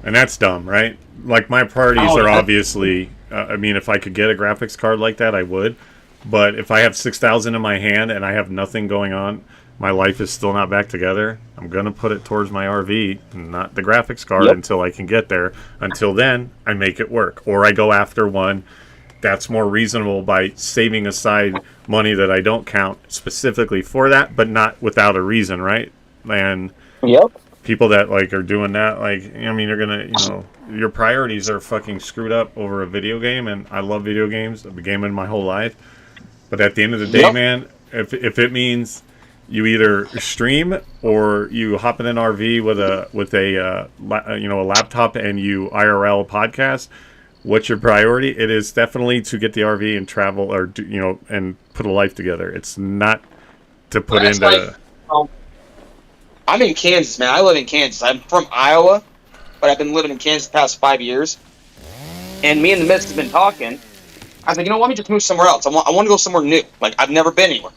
And that's dumb, right? Like, my priorities are obviously, I mean, if I could get a graphics card like that, I would. But if I have $6,000 in my hand and I have nothing going on, my life is still not back together, I'm going to put it towards my RV, not the graphics card, until I can get there. Until then, I make it work. Or I go after one that's more reasonable by saving aside money that I don't count specifically for that, but not without a reason, right? And people that like are doing that, like, I mean, you're gonna, your priorities are fucking screwed up over a video game. And I love video games. I've been gaming my whole life. But at the end of the day, man, if it means you either stream or you hop in an RV with a laptop and you IRL podcast, what's your priority? It is definitely to get the RV and travel, or and put a life together. It's not to put into. I'm in Kansas, man. I live in Kansas. I'm from Iowa, but I've been living in Kansas the past 5 years. And me and the missus have been talking. I was like, let me just move somewhere else. I want to go somewhere new. Like, I've never been anywhere.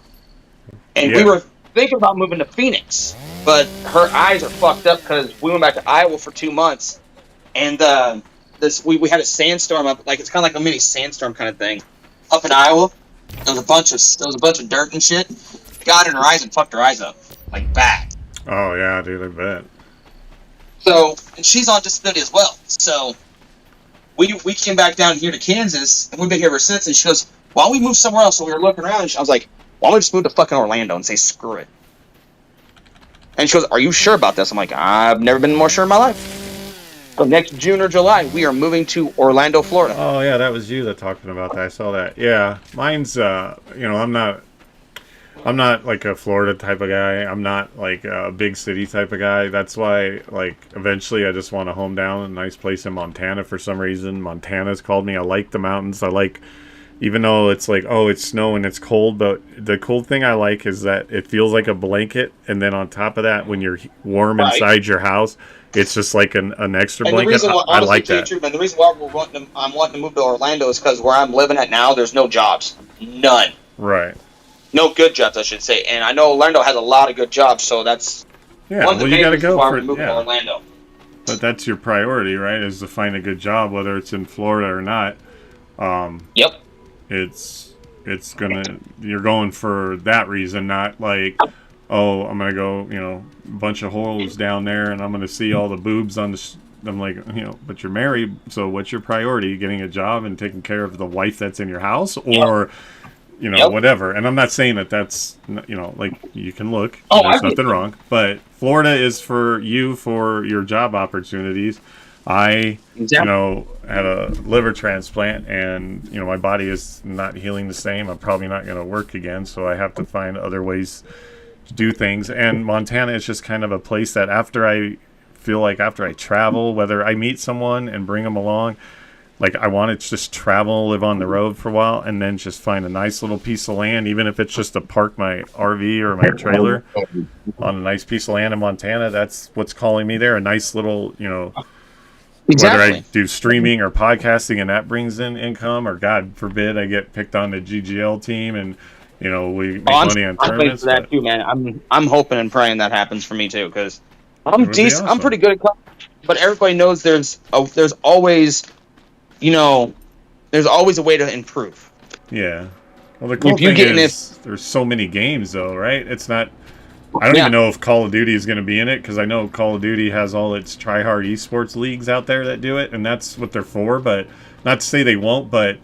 And we were thinking about moving to Phoenix, but her eyes are fucked up because we went back to Iowa for 2 months, and we had a sandstorm up. Like, it's kind of like a mini sandstorm kind of thing up in Iowa. There was a bunch of dirt and shit. Got in her eyes and fucked her eyes up, like bad. Oh, yeah, dude, I bet. So, and she's on disability as well. So, we came back down here to Kansas, and we've been here ever since. And she goes, "Why don't we move somewhere else?" So we were looking around, and I was like, "Why don't we just move to fucking Orlando and say screw it?" And she goes, "Are you sure about this?" I'm like, "I've never been more sure in my life." So next June or July, we are moving to Orlando, Florida. Oh, yeah, that was you that talking about that. I saw that. Yeah, mine's, I'm not like a Florida type of guy. I'm not like a big city type of guy. That's why, like, eventually I just want to home down a nice place in Montana for some reason. Montana's called me. I like the mountains. I like, even though it's like, oh, it's snow and it's cold, but the cool thing I like is that it feels like a blanket. And then on top of that, when you're warm inside your house, it's just like an extra blanket. The reason why, I like that. And the reason why I'm wanting to move to Orlando is because where I'm living at now, there's no jobs. None. Right. No good jobs, I should say. And I know Orlando has a lot of good jobs, so that's one of the you got to go for move to Orlando. But that's your priority, right? Is to find a good job, whether it's in Florida or not. Yep. You're going for that reason, not like, oh, I'm gonna go, a bunch of holes down there, and I'm gonna see all the boobs on the. I'm like, but you're married, so what's your priority? Getting a job and taking care of the wife that's in your house, or whatever. And I'm not saying that that's, like, you can look. There's nothing wrong. But Florida is for you for your job opportunities. I, had a liver transplant, and, my body is not healing the same. I'm probably not going to work again, so I have to find other ways to do things. And Montana is just kind of a place that after I travel, whether I meet someone and bring them along, like, I want to just travel, live on the road for a while, and then just find a nice little piece of land, even if it's just to park my RV or my trailer on a nice piece of land in Montana. That's what's calling me there. A nice little, whether I do streaming or podcasting and that brings in income, or God forbid I get picked on the GGL team and, we make money on tournaments. I'm for that too, man. I'm hoping and praying that happens for me too, because I'm decent. Awesome. I'm pretty good at club, but everybody knows there's always. There's always a way to improve. Yeah. Well, the cool thing is there's so many games, though, right? It's not. I don't even know if Call of Duty is going to be in it, because I know Call of Duty has all its try-hard esports leagues out there that do it, and that's what they're for. But not to say they won't, but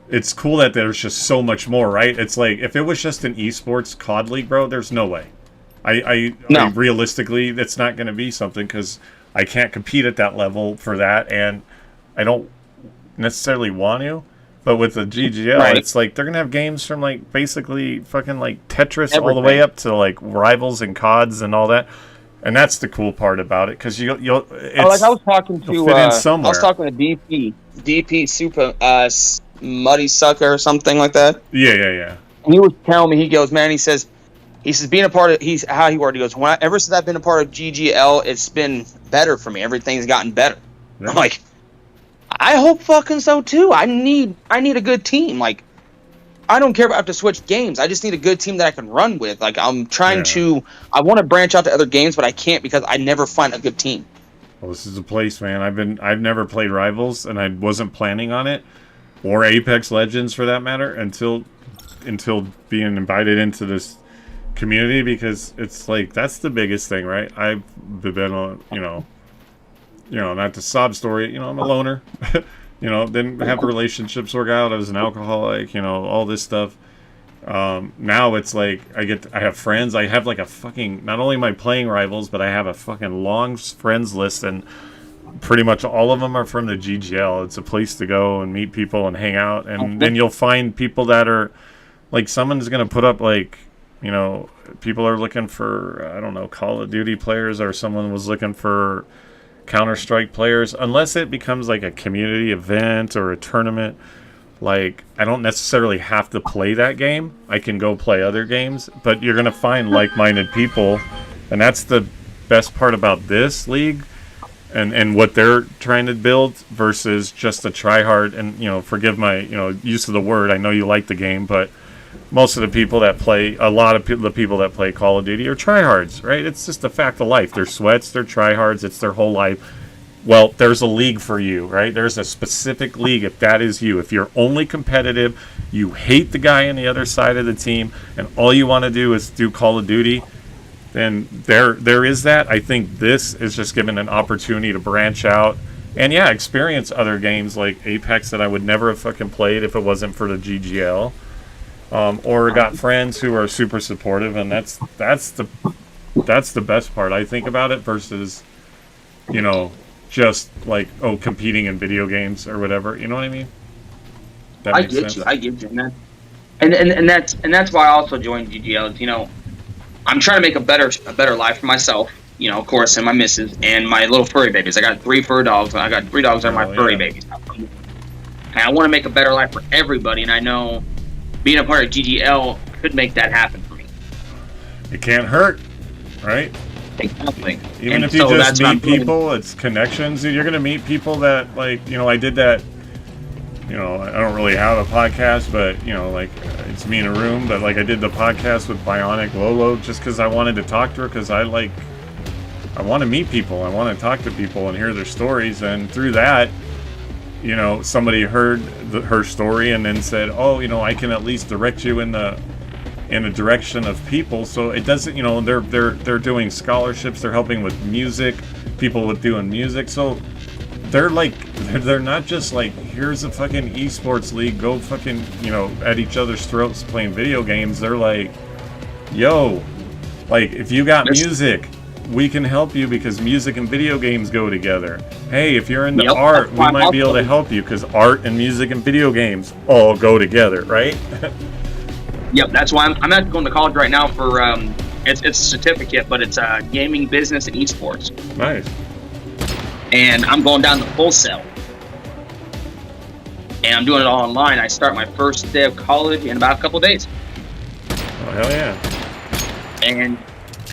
it's cool that there's just so much more, right? It's like, if it was just an esports COD league, bro, there's no way. No. realistically, that's not going to be something because I can't compete at that level for that, and I don't necessarily want to. But with the GGL, Right. it's like they're gonna have games from like basically fucking like Tetris all the Everything. way up to like Rivals and CODs and all that, and that's the cool part about it because you'll I was talking it'll to fit in I somewhere. was talking to DP Super Muddy Sucker or something like that. yeah. And he was telling me, he goes, man, he says being a part of, how he worded, he goes, ever since I've been a part of GGL, it's been better for me. Everything's gotten better. Yeah. I'm like, I hope fucking so too. I need a good team. Like, I don't care if I have to switch games. I just need a good team that I can run with. Like, I'm trying I want to branch out to other games, but I can't because I never find a good team. Well, this is the place, man. I've never played Rivals, and I wasn't planning on it, or Apex Legends for that matter, until being invited into this community because it's like that's the biggest thing, right? I've been on, not the sob story. I'm a loner. Didn't have relationships work out. I was an alcoholic. All this stuff. Now it's like I have friends. I have like a fucking, not only am I playing Rivals, but I have a fucking long friends list, and pretty much all of them are from the GGL. It's a place to go and meet people and hang out, and then you'll find people that are like, someone's gonna put up like, people are looking for, I don't know, Call of Duty players, or someone was looking for Counter-Strike players. Unless it becomes like a community event or a tournament, like, I don't necessarily have to play that game. I can go play other games, but you're gonna find like-minded people, and that's the best part about this league and what they're trying to build versus just a try-hard. And forgive my use of the word. I know you like the game, but most of the people that play, a lot of the people that play Call of Duty are tryhards, right? It's just a fact of life. They're sweats, they're tryhards, it's their whole life. Well, there's a league for you, right? There's a specific league if that is you. If you're only competitive, you hate the guy on the other side of the team, and all you want to do is do Call of Duty, then there is that. I think this is just given an opportunity to branch out and, experience other games like Apex that I would never have fucking played if it wasn't for the GGL. Or got friends who are super supportive, and that's the best part I think about it versus, just like competing in video games or whatever. You know what I mean? That I makes get sense. you, man. And that's why I also joined GGL. I'm trying to make a better life for myself. Of course, and my missus and my little furry babies. I got 3 fur dogs. I got 3 dogs that are my furry babies. And I want to make a better life for everybody, and I know being a part of GGL could make that happen for me. It can't hurt, right? Exactly. Even And if you so just that's what I'm meet doing. people, it's connections. You're going to meet people that, like, I did that, I don't really have a podcast, but, it's me in a room, but, like, I did the podcast with Bionic Lolo just because I wanted to talk to her because I want to meet people. I want to talk to people and hear their stories, and through that, somebody heard her story and then said, "Oh, I can at least direct you in a direction of people." So it doesn't, they're doing scholarships, they're helping with music, people with doing music. So they're not just like, here's a fucking esports league, go fucking, at each other's throats playing video games. They're like, yo, like, if you got music, we can help you because music and video games go together. Hey, if you're into art, we might be able to help you because art and music and video games all go together, right? Yep, that's why I'm actually going to college right now for it's a certificate, but it's gaming, business, and esports. Nice. And I'm going down to Full Sail, and I'm doing it all online. I start my first day of college in about a couple of days. Oh, hell yeah. And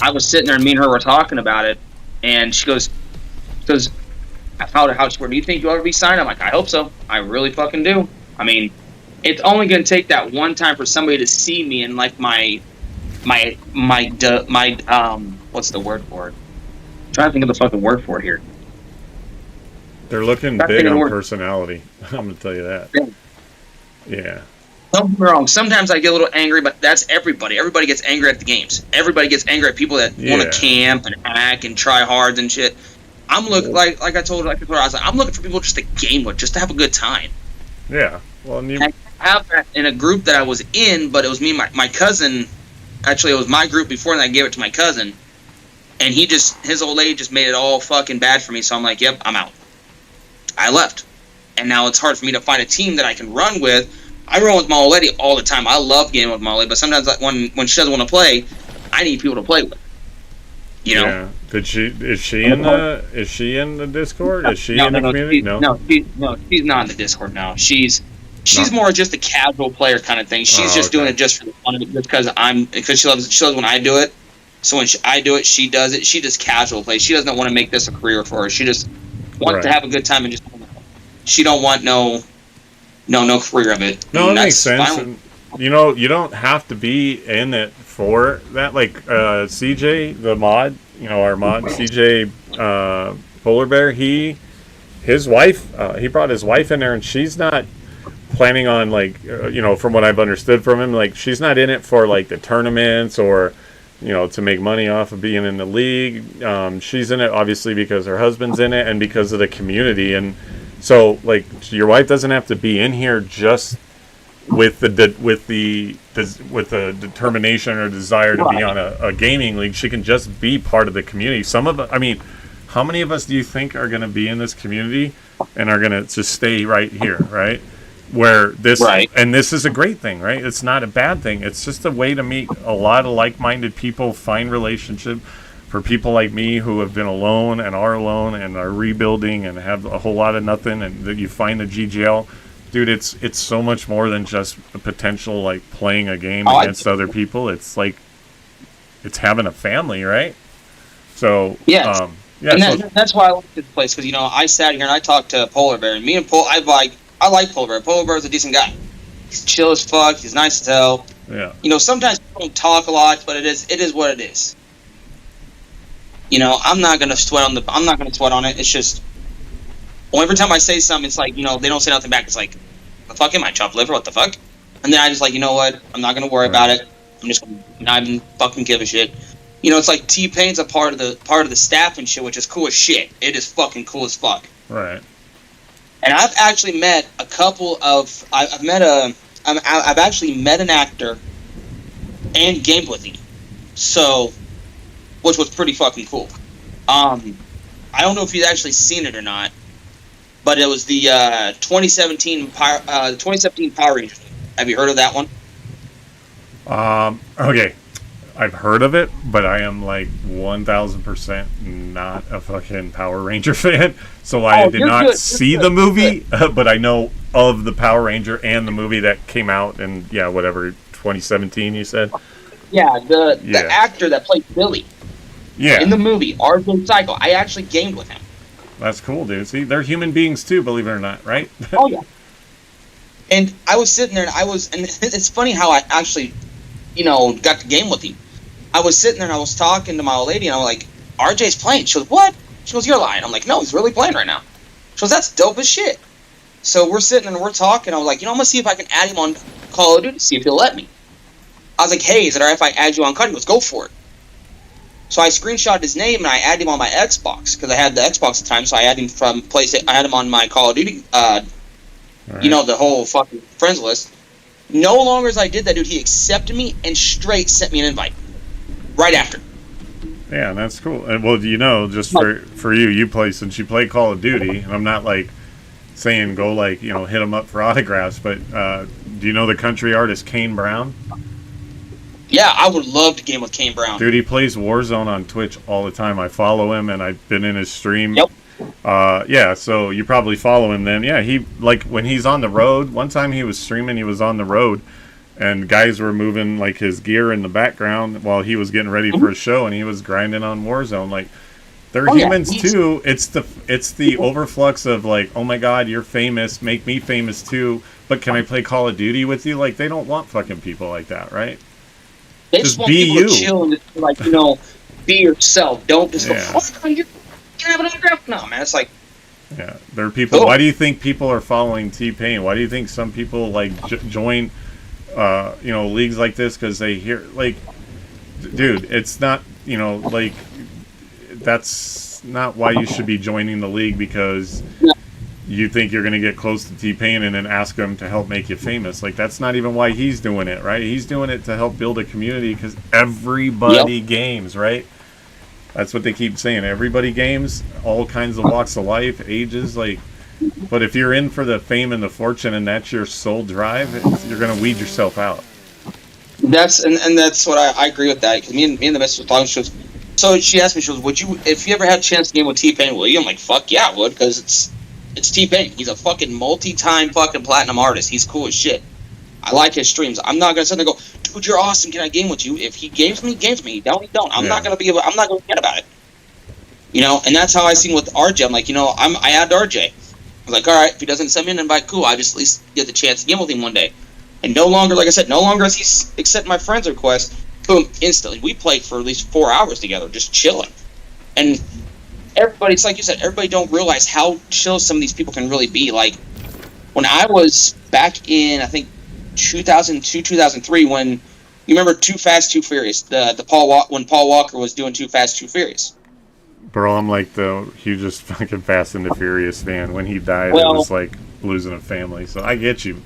I was sitting there, and me and her were talking about it, and she goes, I found out how she worked. Do you think you'll ever be signed? I'm like, I hope so. I really fucking do. I mean, it's only going to take that one time for somebody to see me and like my what's the word for it? I'm trying to think of the fucking word for it here. They're looking That's big gonna on work. personality. I'm going to tell you that. Yeah. Don't get me wrong. Sometimes I get a little angry, but that's everybody. Everybody gets angry at the games. Everybody gets angry at people that want Yeah. to camp and hack and try hard and shit. I'm looking like I told her, I was like, I'm looking for people just to game with, just to have a good time. Yeah. Well, and you, I have that in a group that I was in, but it was me and my cousin Actually, it was my group before, and I gave it to my cousin. And his old lady just made it all fucking bad for me. So I'm like, yep, I'm out. I left. And now it's hard for me to find a team that I can run with. I run with my old lady all the time. I love gaming with my old lady, but sometimes when she doesn't want to play, I need people to play with. You know? Yeah. Is she in the Discord? Is she in the community? She's not in the Discord now. She's more just a casual player kind of thing. She's just doing it just for the fun of it, just because she loves when I do it. So when I do it, she does it. She just casual plays. She doesn't want to make this a career for her. She just wants to have a good time and just. She don't want no career of it. No, it makes sense. And, you don't have to be in it for that. Like CJ, the mod, our mod, CJ Polar Bear. His wife, he brought his wife in there, and she's not planning on from what I've understood from him, like she's not in it for like the tournaments or. To make money off of being in the league. She's in it obviously because her husband's in it and because of the community. And so, like, your wife doesn't have to be in here just with the determination or desire to be on a gaming league. She can just be part of the community. How many of us do you think are going to be in this community and are going to just stay right here, right? Where this and this is a great thing, right? It's not a bad thing. It's just a way to meet a lot of like-minded people, find relationship for people like me who have been alone and are rebuilding and have a whole lot of nothing, and that you find the GGL. Dude, it's so much more than just a potential like playing a game against other people. It's like it's having a family, right? So yes. That's why I like this place, because I sat here and I talked to Polar Bear, and me and I like Polar Bear. Polar Bear's a decent guy. He's chill as fuck. He's nice as hell. Yeah. Sometimes people don't talk a lot, but it is what it is. I'm not gonna sweat on it. It's just, every time I say something, it's like, they don't say nothing back. It's like, the fuck am I, chopped liver? What the fuck? And then I just like, you know what? I'm not gonna worry about it. I'm just gonna not even fucking give a shit. It's like T-Pain's a part of the staff and shit, which is cool as shit. It is fucking cool as fuck. Right. And I've actually met a couple of. I've actually met an actor and gamed with him, which was pretty fucking cool. I don't know if you've actually seen it or not, but it was the 2017 Power Rangers. Have you heard of that one? Okay. I've heard of it, but I am like 1,000% not a fucking Power Ranger fan. So I did not see the movie, but I know of the Power Ranger and the movie that came out in 2017. You said. Yeah, the actor that played Billy. Yeah. In the movie, RJ Cycle. I actually gamed with him. That's cool, dude. See, they're human beings too, believe it or not, right? Oh yeah. And I was sitting there, and it's funny how I actually, got the game with him. I was sitting there and I was talking to my old lady, and I'm like, RJ's playing. She goes, what? She goes, you're lying. I'm like, no, he's really playing right now. She goes, that's dope as shit. So we're sitting and we're talking. I was like, I'm going to see if I can add him on Call of Duty, see if he'll let me. I was like, hey, is it alright if I add you on COD? He goes, go for it. So I screenshotted his name and I added him on my Xbox, because I had the Xbox at the time, so I added him from PlayStation. I had him on my Call of Duty, right. The whole fucking friends list. No longer as I did that, dude, he accepted me and straight sent me an invite. Right after. Yeah, that's cool. And well, just for you play, since you play Call of Duty, and I'm not like saying go hit them up for autographs, but do you know the country artist Kane Brown? Yeah, I would love to game with Kane Brown. Dude, he plays Warzone on Twitch all the time. I follow him, and I've been in his stream. Yep. So you probably follow him then. Yeah, he when he's on the road. One time he was streaming, he was on the road. And guys were moving like his gear in the background while he was getting ready for a show, and he was grinding on Warzone. Like, they're humans too. It's the overflux of like, oh my god, you're famous, make me famous too. But can I play Call of Duty with you? Like, they don't want fucking people like that, right? They just want be people you. To chill and be yourself. Don't just go, oh, you can have an autograph. No, man, it's like. Yeah, there are people. Why do you think people are following T-Pain? Why do you think some people like join? Leagues like this because they hear dude, it's not that's not why you should be joining the league, because you think you're going to get close to T-Pain and then ask him to help make you famous. Like, that's not even why he's doing it, right? He's doing it to help build a community because everybody games, right? That's what they keep saying. Everybody games, all kinds of walks of life, ages, like. But if you're in for the fame and the fortune and that's your sole drive, you're going to weed yourself out. That's what I agree with that, because me and the missus were talking. So she asked me, she goes, "Would you, if you ever had a chance to game with T-Pain, will you?" I'm like, "Fuck yeah, I would," because it's T-Pain. He's a fucking multi-time fucking platinum artist. He's cool as shit. I like his streams. I'm not gonna sit there and go, "Dude, you're awesome. Can I game with you?" If he games me, he games me. He don't. I'm not gonna forget about it. You know, and that's how I seen with RJ. I'm like, I add RJ. I was like, all right, if he doesn't send me an invite, cool. I just at least get the chance to game with him one day. And no longer, like I said, no longer as he's accept my friend's request, boom, instantly. We played for at least 4 hours together, just chilling. And everybody, it's like you said, everybody don't realize how chill some of these people can really be. Like, when I was back in, I think, 2002, 2003, when, you remember Too Fast, Too Furious, when Paul Walker was doing Too Fast, Too Furious. Bro, I'm like the hugest fucking Fast and the Furious fan. When he died, it was like losing a family. So I get you.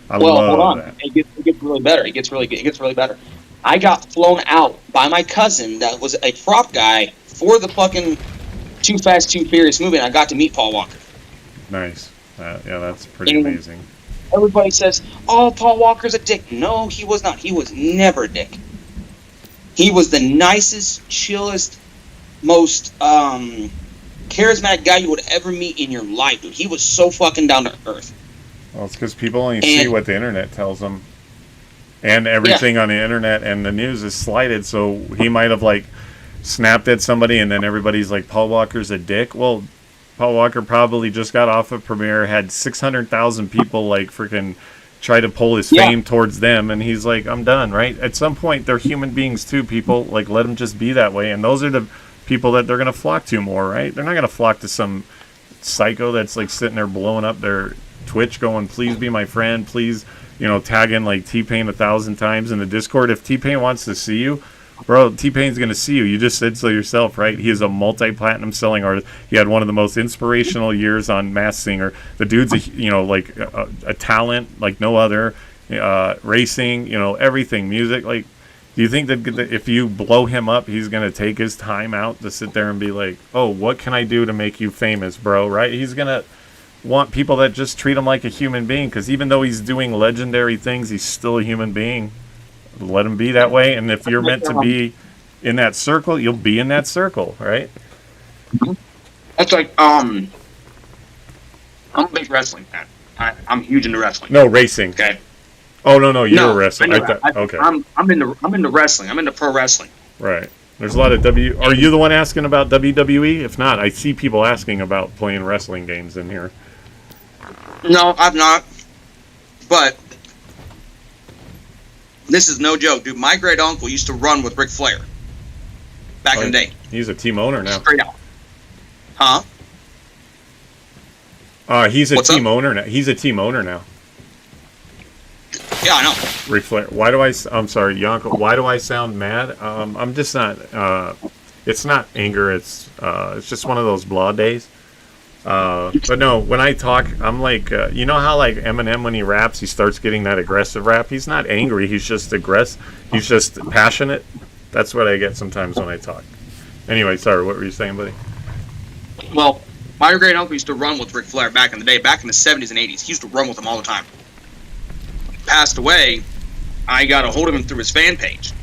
I love hold on. that. It gets really better. It gets really better. I got flown out by my cousin that was a prop guy for the fucking Too Fast, Too Furious movie, and I got to meet Paul Walker. Nice. Yeah, that's pretty amazing. Everybody says, "Oh, Paul Walker's a dick." No, he was not. He was never a dick. He was the nicest, chillest, most charismatic guy you would ever meet in your life, dude. He was so fucking down to earth. Well, it's because people only see what the internet tells them. And everything on the internet and the news is slighted, so he might have, like, snapped at somebody and then everybody's like, Paul Walker's a dick. Well, Paul Walker probably just got off of Premiere, had 600,000 people, like, freaking try to pull his fame towards them, and he's like, I'm done, right? At some point, they're human beings too, people. Like, let them just be that way. And those are the people that they're going to flock to more, right? They're not going to flock to some psycho that's, like, sitting there blowing up their Twitch going, please be my friend, please, tagging like T-Pain 1,000 times in the Discord. If T-Pain wants to see you, bro, T-Pain's going to see you. You just said so yourself, right? He is a multi-platinum selling artist. He had one of the most inspirational years on Masked Singer. The dude's a talent like no other. Racing, everything, music. Like, do you think that if you blow him up, he's going to take his time out to sit there and be like, oh, what can I do to make you famous, bro? Right? He's going to want people that just treat him like a human being, because even though he's doing legendary things, he's still a human being. Let him be that way, and if you're meant to be in that circle, you'll be in that circle, right? That's like, I'm a big wrestling fan. I'm huge into wrestling. No, racing. Okay. Oh no, you're a wrestler. Okay. I'm into wrestling. I'm into pro wrestling. Right. There's a lot of Are you the one asking about WWE? If not, I see people asking about playing wrestling games in here. No, I'm not. But this is no joke, dude. My great uncle used to run with Ric Flair back in the day. He's a team owner now. Straight out. Huh? He's a team owner now. He's a team owner now. Yeah, I know. Ric Flair. I'm sorry, Yonko. Why do I sound mad? I'm just not. It's not anger. It's just one of those blah days. But no, when I talk, I'm like, you know how like Eminem when he raps, he starts getting that aggressive rap. He's not angry. He's just aggressive. He's just passionate. That's what I get sometimes when I talk. Anyway, sorry. What were you saying, buddy? Well, my great uncle used to run with Ric Flair back in the day, back in the 70s and 80s. He used to run with him all the time. Passed away. I got a hold of him through his fan page.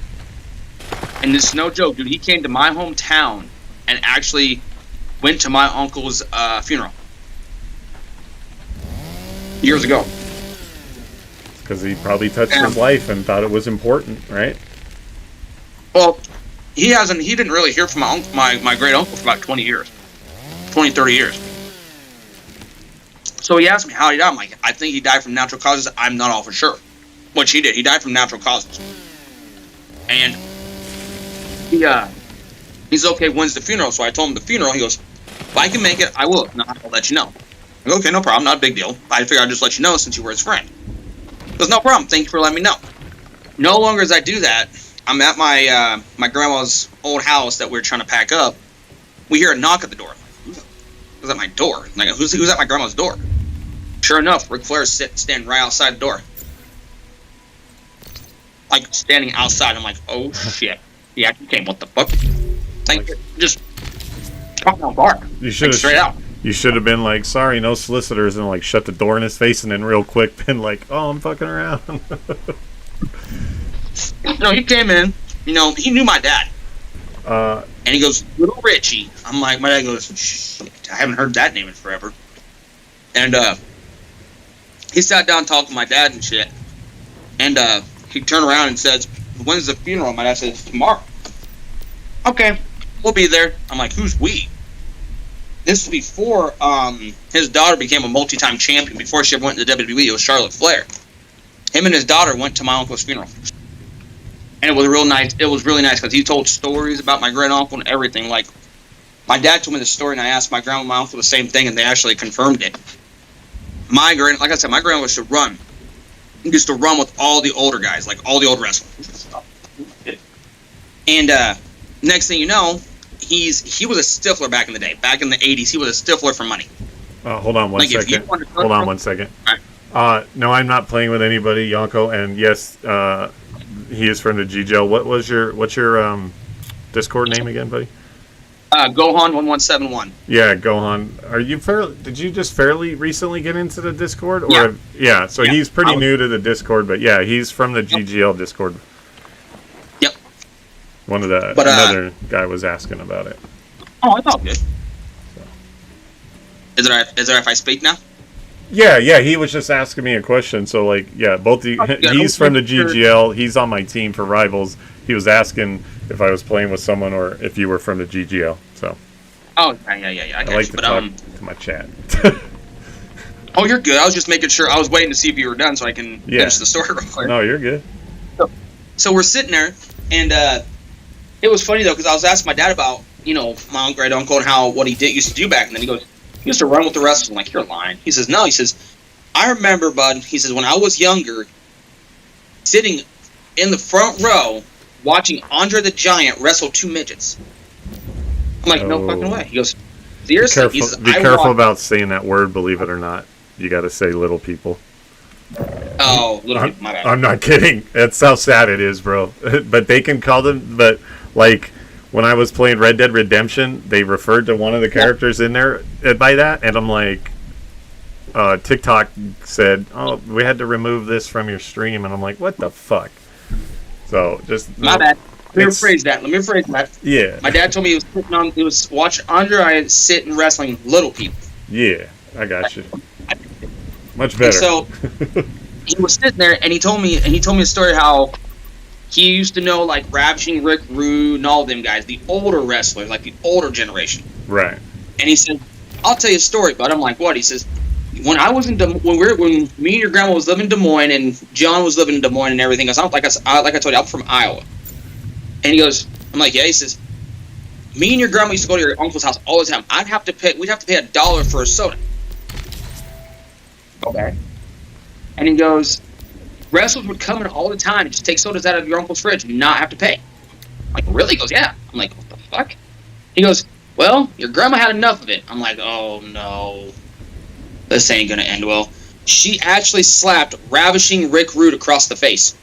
And this is no joke, dude. He came to my hometown and actually went to my uncle's funeral years ago. Because he probably touched his life and thought it was important, right? Well, he didn't really hear from my great uncle for about 30 years. So he asked me how he died. I'm like, I think he died from natural causes. I'm not all for sure. Which he did. He died from natural causes. And he's okay, when's the funeral? So I told him the funeral. He goes, if I can make it, I will. If not, I'll let you know. I go, okay, no problem. Not a big deal. I figured I'd just let you know since you were his friend. He goes, no problem. Thank you for letting me know. No longer as I do that, I'm at my grandma's old house that we're trying to pack up. We hear a knock at the door. was at my door. I'm like, who's at my grandma's door? Sure enough, Ric Flair's standing right outside the door. Like, standing outside. I'm like, oh, shit. Yeah, you came. What the fuck? Like, just talking on bar. You should like, straight out. You should have been like, sorry, no solicitors, and like shut the door in his face, and then real quick been like, oh, I'm fucking around. No, he came in. You know, he knew my dad. And he goes, Little Richie. I'm like, my dad goes, shit, I haven't heard that name in forever. And he sat down and talked to my dad and shit. And he turned around and says, when's the funeral? My dad says, tomorrow. Okay, we'll be there. I'm like, who's we? This was before his daughter became a multi-time champion. Before she ever went to the WWE, it was Charlotte Flair. Him and his daughter went to my uncle's funeral. And it was real nice. It was really nice because he told stories about my great uncle and everything. Like, my dad told me the story, and I asked my grandma and my uncle the same thing, and they actually confirmed it. Like I said, my grandma used to run. He used to run with all the older guys, like all the old wrestlers. And next thing you know, he was a stiffler back in the day. Back in the 80s, he was a stiffler for money. Hold on one second. Hold on 1 second. No, I'm not playing with anybody, Yonko. And yes, he is from the GGL. What's your Discord name again, buddy? Gohan1171. Yeah, Gohan. Did you just fairly recently get into the Discord? Yeah. Yeah. So he's pretty new to the Discord, but yeah, he's from the GGL Discord. Yep. Another guy was asking about it. Oh, it's all good. So. Is it alright if I speak now? Yeah, he was just asking me a question. So, like, yeah, he's from the GGL. He's on my team for Rivals. He was asking if I was playing with someone or if you were from the GGL. So. Oh, yeah. I like to talk to my chat. Oh, you're good. I was just making sure. I was waiting to see if you were done so I can finish the story real quick. No, you're good. So we're sitting there, and it was funny, though, because I was asking my dad about, my great uncle and what he used to do back, and then he goes, he used to run with the wrestlers. I'm like, you're lying. He says, no. He says, I remember, bud. He says, when I was younger, sitting in the front row watching Andre the Giant wrestle two midgets. I'm like, no fucking way. He goes, seriously? Be careful about saying that word, believe it or not. You got to say little people. Oh, little people, my bad. I'm not kidding. That's how sad it is, bro. But they can call them, but like... When I was playing Red Dead Redemption, they referred to one of the characters in there by that, and I'm like, TikTok said, "Oh, we had to remove this from your stream," and I'm like, "What the fuck?" So just my bad. Let me rephrase that. Yeah. My dad told me he was watching Andre sit and wrestling little people. Yeah, I got you. Much better. And so he was sitting there, and he told me a story how. He used to know, like, Ravishing Rick Rude and all them guys, the older wrestlers, like the older generation. Right. And he said, I'll tell you a story, but I'm like, what? He says, when I was in when me and your grandma was living in Des Moines and John was living in Des Moines and everything else, like I told you, I'm from Iowa. And he goes, I'm like, yeah. He says, me and your grandma used to go to your uncle's house all the time. We'd have to pay $1 for a soda. Okay. And he goes, wrestlers would come in all the time and just take sodas out of your uncle's fridge and not have to pay. I'm like, really? He goes, yeah. I'm like, what the fuck? He goes, well, your grandma had enough of it. I'm like, oh no. This ain't gonna end well. She actually slapped Ravishing Rick Rude across the face.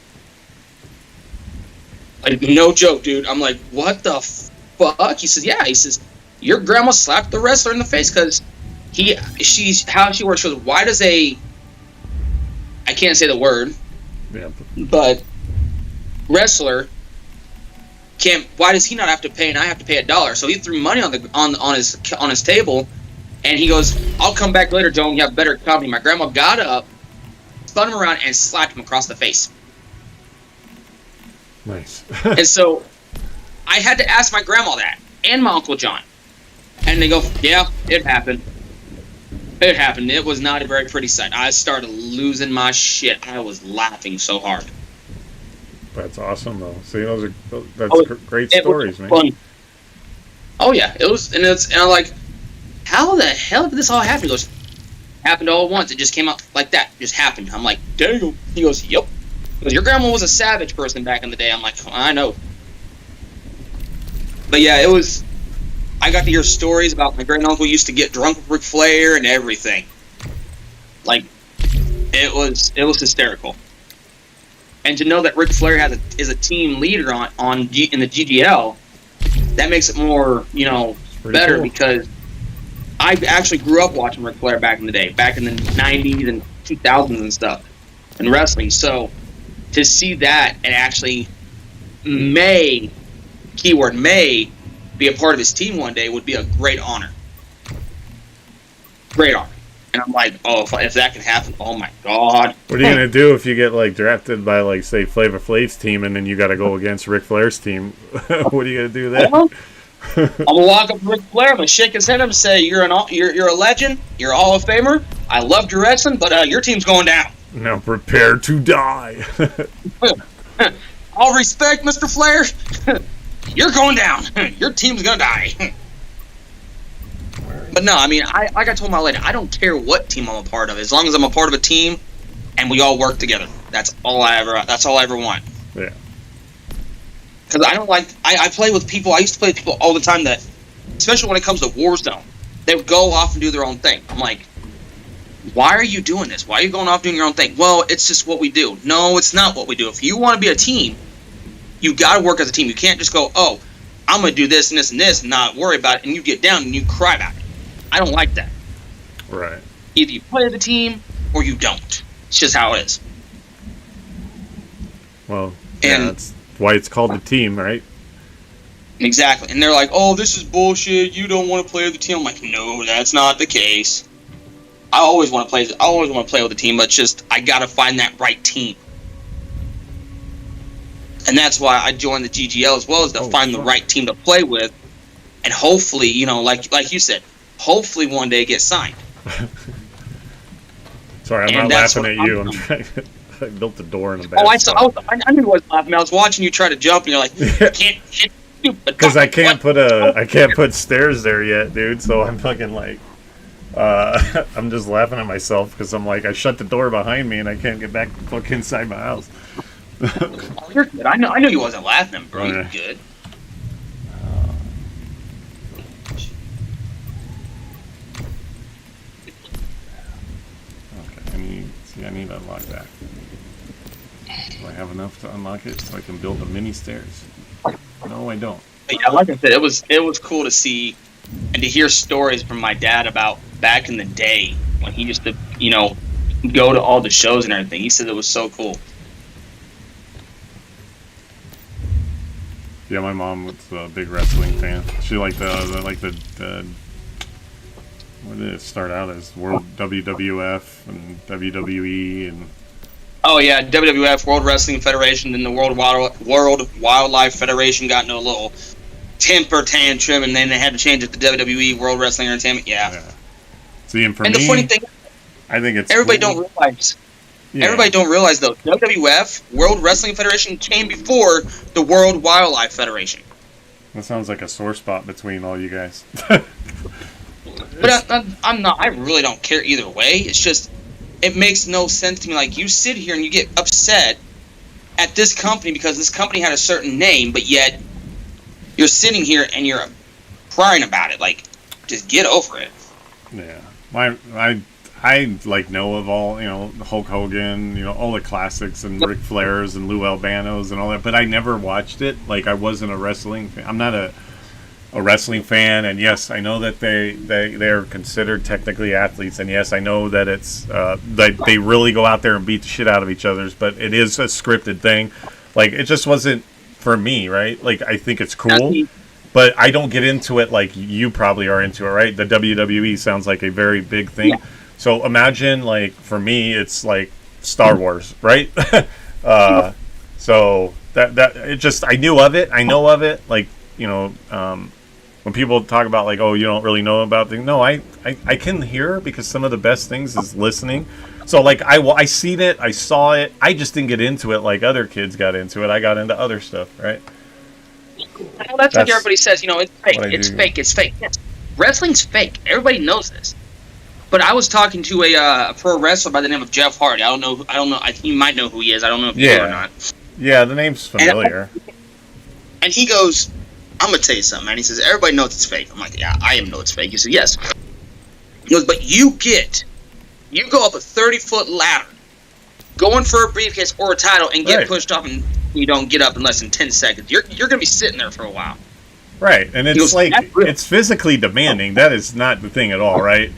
Like, no joke, dude. I'm like, what the fuck? He says, yeah. He says, your grandma slapped the wrestler in the face because how she works. She goes, why does I can't say the word. Yeah. But wrestler why does he not have to pay and I have to pay $1? So he threw money on his table, and he goes, I'll come back later, Joe, and you have better company. My grandma got up, spun him around, and slapped him across the face. Nice. And so I had to ask my grandma that and my Uncle John. And they go, yeah, it happened. It happened. It was not a very pretty sight. I started losing my shit. I was laughing so hard. That's awesome, though. See, that's great stories, man. Fun. Oh yeah, it was, and I'm like, how the hell did this all happen? He goes, happened all at once. It just came out like that. It just happened. I'm like, damn. He goes, yep. He goes, your grandma was a savage person back in the day. I'm like, I know. But yeah, it was I got to hear stories about my great uncle used to get drunk with Ric Flair and everything. Like, it was hysterical. And to know that Ric Flair is a team leader in the GGL, that makes it more, better cool. because I actually grew up watching Ric Flair back in the day, back in the 90s and 2000s and stuff, in wrestling. So to see that and actually keyword may, be a part of his team one day would be a great honor. Great honor. And I'm like, oh, if that can happen, oh my God. What are you gonna do if you get like drafted by like say Flavor Flav's team and then you got to go against Ric Flair's team? What are you gonna do then? I'm gonna walk up to Ric Flair, I'm gonna shake his hand and say, "You're a legend. You're a Hall of Famer. I loved your wrestling, but your team's going down." Now prepare to die. All respect, Mr. Flair. You're going down. Your team's gonna die. But no, I mean, like I told my lady, I don't care what team I'm a part of, as long as I'm a part of a team and we all work together. That's all I ever want. Yeah. Because I don't like. I play with people. I used to play with people all the time that, especially when it comes to Warzone, they would go off and do their own thing. I'm like, why are you doing this? Why are you going off doing your own thing? Well, it's just what we do. No, it's not what we do. If you want to be a team, you got to work as a team. You can't just go, oh, I'm going to do this and this and this and not worry about it, and you get down and you cry about it. I don't like that. Right. Either you play as a team or you don't. It's just how it is. Well, And- yeah, that's why it's called the team, right? Exactly. And they're like, oh, this is bullshit. You don't want to play with the team. I'm like, no, that's not the case. I always want to play with the team, but it's just I got to find that right team. And that's why I joined the GGL as well, as to find the right team to play with. And hopefully, like you said, hopefully one day get signed. Sorry, I'm And not that's laughing at what you. I'm I'm trying. I built the door in a bad Oh, I spot. knew you was laughing. I was watching you try to jump, and you're like, you can't hit stupid. Because I can't What? put stairs there yet, dude. So I'm fucking like, I'm just laughing at myself because I'm like, I shut the door behind me and I can't get back fucking inside my house. Oh, you're good. I knew you wasn't laughing, bro. You're Okay. good. Okay, I need to unlock that. Do I have enough to unlock it so I can build the mini stairs? No, I don't. But yeah, like I said, it was cool to see and to hear stories from my dad about back in the day when he used to, go to all the shows and everything. He said it was so cool. Yeah, my mom was a big wrestling fan. She liked the what did it start out as? World WWF and WWE and Oh yeah, WWF, World Wrestling Federation, then the World Wildlife Federation got into a little temper tantrum, and then they had to change it to WWE, World Wrestling Entertainment. Yeah. See, and for And me, the funny thing, I think it's everybody cool. don't realize. Yeah. Everybody don't realize though, WWF, World Wrestling Federation, came before the World Wildlife Federation. That sounds like a sore spot between all you guys. But I'm not. I really don't care either way. It's just, it makes no sense to me. Like, you sit here and you get upset at this company because this company had a certain name, but yet you're sitting here and you're crying about it. Like, just get over it. Yeah, I like know of all, Hulk Hogan, all the classics and Ric Flairs and Lou Albano's and all that, but I never watched it. Like, I wasn't a wrestling fan. I'm not a wrestling fan, and yes, I know that they're considered technically athletes, and yes, I know that it's that they really go out there and beat the shit out of each other's, but it is a scripted thing. Like, it just wasn't for me, right? Like, I think it's cool, but I don't get into it like you probably are into it, right? The WWE sounds like a very big thing. Yeah. So imagine, like, for me, it's like Star Wars, right? So that it just, I know of it, like, when people talk about, like, oh, you don't really know about things, no, I can hear, because some of the best things is listening. So, like, I seen it, I saw it, I just didn't get into it like other kids got into it. I got into other stuff, right? Well, that's like everybody says, it's fake, what I it's do. fake, it's fake. Yes. Wrestling's fake. Everybody knows this. But I was talking to a pro wrestler by the name of Jeff Hardy. I don't know. You might know who he is. I don't know if you do or not. Yeah, the name's familiar. And he goes, I'm gonna tell you something, man. He says, everybody knows it's fake. I'm like, yeah, I even know it's fake. He said, yes. He goes, but you go up a 30-foot ladder, going for a briefcase or a title, and get Right. pushed off, and you don't get up in less than 10 seconds. You're gonna be sitting there for a while. Right, and it's goes, like "That's real." it's physically demanding. That is not the thing at all, right?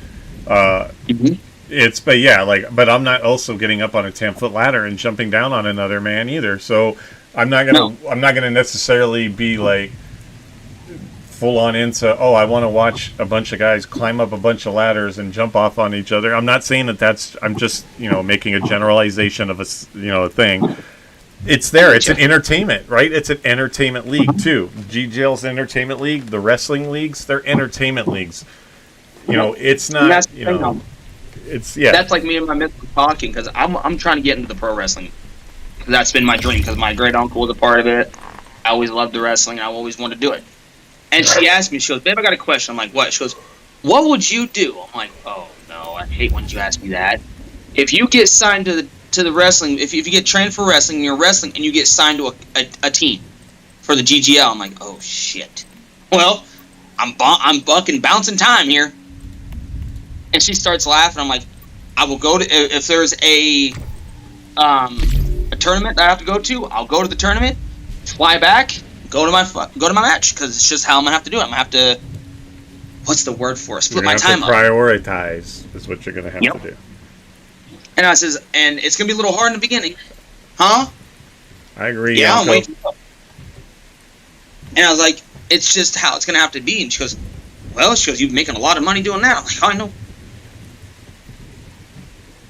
It's but I'm not also getting up on a 10-foot ladder and jumping down on another man either. So I'm not gonna necessarily be like full on into I want to watch a bunch of guys climb up a bunch of ladders and jump off on each other. I'm not saying that's. I'm just making a generalization of a thing. It's there. It's an entertainment, right? It's an entertainment league too. GGL's entertainment league. The wrestling leagues, they're entertainment leagues. It's not. That's the thing, though. It's That's like me and my missus talking, because I'm trying to get into the pro wrestling. That's been my dream, because my great uncle was a part of it. I always loved the wrestling. I always wanted to do it. And she asked me, she goes, babe, I got a question. I'm like, what? She goes, what would you do? I'm like, oh no, I hate when you ask me that. If you get signed to the wrestling, if you get trained for wrestling and you're wrestling and you get signed to a team for the GGL, I'm like, oh shit. Well, I'm bucking bouncing time here. And she starts laughing. I'm like, I will go to, if there's a tournament that I have to go to, I'll go to the tournament, fly back, go to my match, because it's just how I'm gonna have to do it. I'm gonna have to, what's the word for it? Split my time up. Prioritize is what you're gonna have to do. And I says, and it's gonna be a little hard in the beginning, huh? I agree. Yeah, Yonko. I'm waiting. And I was like, it's just how it's gonna have to be. And she goes, well, you're making a lot of money doing that. I'm like, I know.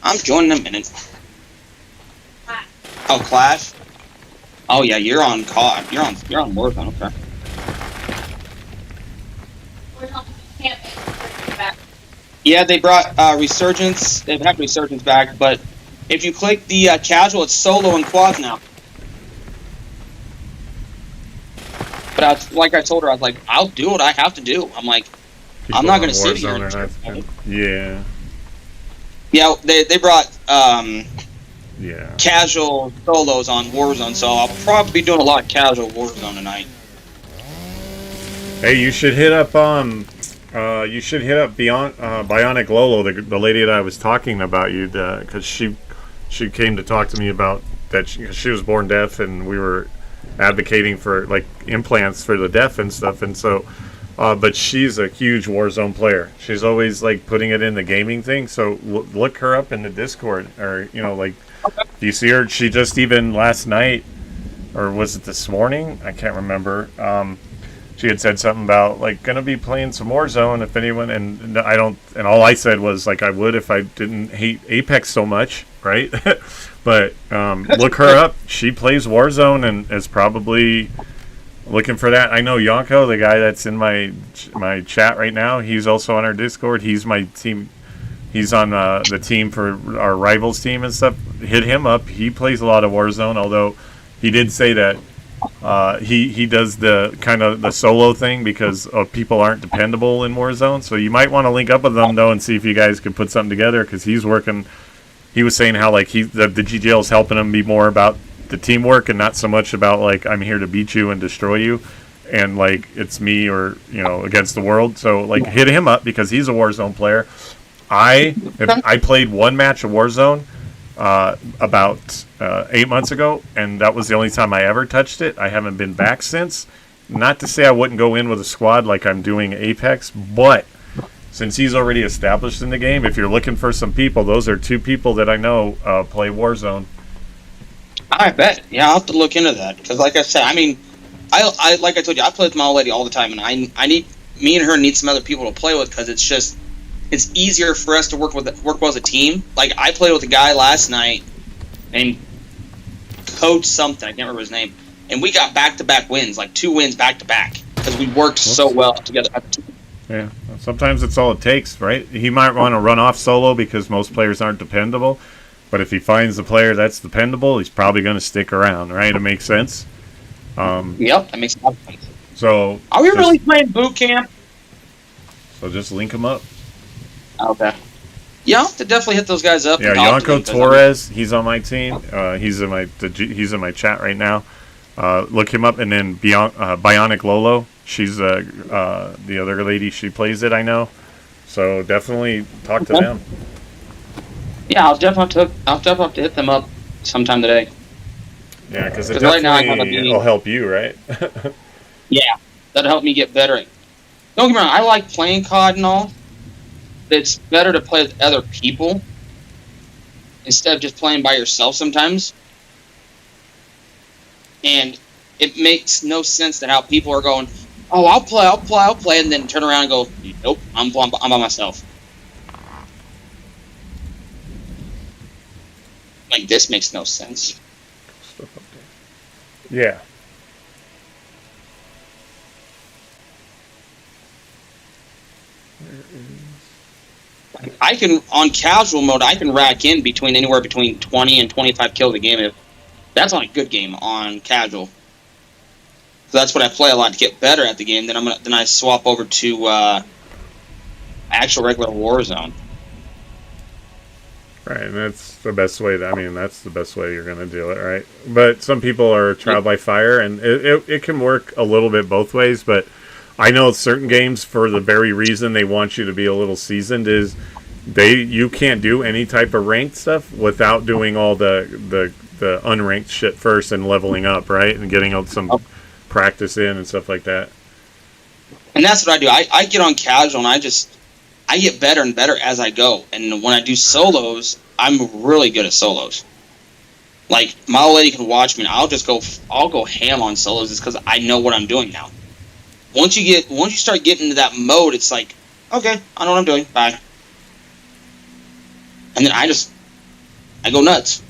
I'm joining in a minute. Oh, Clash. Oh yeah, you're on COD. You're on Warzone. Okay. Yeah, they brought Resurgence. They've had Resurgence back, but if you click the casual, it's solo and quads now. But like I told her, I was like, I'll do what I have to do. I'm like, I'm not going to sit here. Yeah. Yeah, they brought Yeah. casual solos on Warzone, so I'll probably be doing a lot of casual Warzone tonight. Hey, you should hit up Beyond Bionic Lolo, the lady that I was talking about you, because she came to talk to me about that. She was born deaf, and we were advocating for like implants for the deaf and stuff, and so. But she's a huge Warzone player. She's always like putting it in the gaming thing. So look her up in the Discord, or do you see her? She just even last night, or was it this morning? I can't remember. She had said something about like gonna be playing some Warzone if anyone, and I don't, and all I said was like I would if I didn't hate Apex so much, right? But look her up. She plays Warzone and is probably looking for that. I know Yonko, the guy that's in my chat right now. He's also on our Discord. He's my team. He's on the team for our rivals team and stuff. Hit him up. He plays a lot of Warzone, although he did say that he does the kind of the solo thing because people aren't dependable in Warzone. So you might want to link up with them though and see if you guys can put something together, because he's working. He was saying how like the GGL is helping him be more about the teamwork and not so much about like I'm here to beat you and destroy you, and like it's me or against the world. So like hit him up because he's a Warzone player. I played one match of Warzone about 8 months ago, and that was the only time I ever touched it. I haven't been back since. Not to say I wouldn't go in with a squad like I'm doing Apex, but since he's already established in the game, if you're looking for some people, those are two people that I know play Warzone. I bet. Yeah, I'll have to look into that, because like I said, I mean, I like I told you, I play with my old lady all the time, and I need, me and her need some other people to play with, because it's easier for us to work well as a team. Like I played with a guy last night named Coach something, I can't remember his name, and we got back-to-back wins, like 2 wins back-to-back, because we worked so well together. Yeah, sometimes it's all it takes, right? He might want to run off solo because most players aren't dependable. But if he finds a player that's dependable, he's probably going to stick around, right? It makes sense. Yep, that makes a lot of sense. So, are we really playing boot camp? So just link them up. Okay. Yeah, I'll have to definitely hit those guys up. Yeah, Yonko Torres, he's on my team. He's in my chat right now. Look him up, and then Bionic Lolo. She's the other lady. She plays it. I know. So definitely talk to Okay. them. Yeah, I'll definitely have to hit them up sometime today. Yeah, because it 'Cause right now I definitely gotta be- will help you, right? Yeah, that'll help me get better. Don't get me wrong, I like playing COD and all, but it's better to play with other people instead of just playing by yourself sometimes. And it makes no sense that how people are going, oh, I'll play, and then turn around and go, nope, I'm by myself. Like, this makes no sense. Stuff up there. Yeah. I can, on casual mode, I can rack in anywhere between 20 and 25 kills a game. That's on a good game on casual. So that's what I play a lot to get better at the game. Then I swap over to actual regular Warzone. Right, and that's the best way. That's the best way you're going to do it, right? But some people are trial by fire, and it can work a little bit both ways. But I know certain games, for the very reason they want you to be a little seasoned, is you can't do any type of ranked stuff without doing all the unranked shit first and leveling up, right, and getting some practice in and stuff like that. And that's what I do. I get on casual, and I get better and better as I go. And when I do solos, I'm really good at solos. Like, my old lady can watch me, and I'll go ham on solos just because I know what I'm doing now. Once you start getting into that mode, it's like, okay, I know what I'm doing. Bye. And then I go nuts.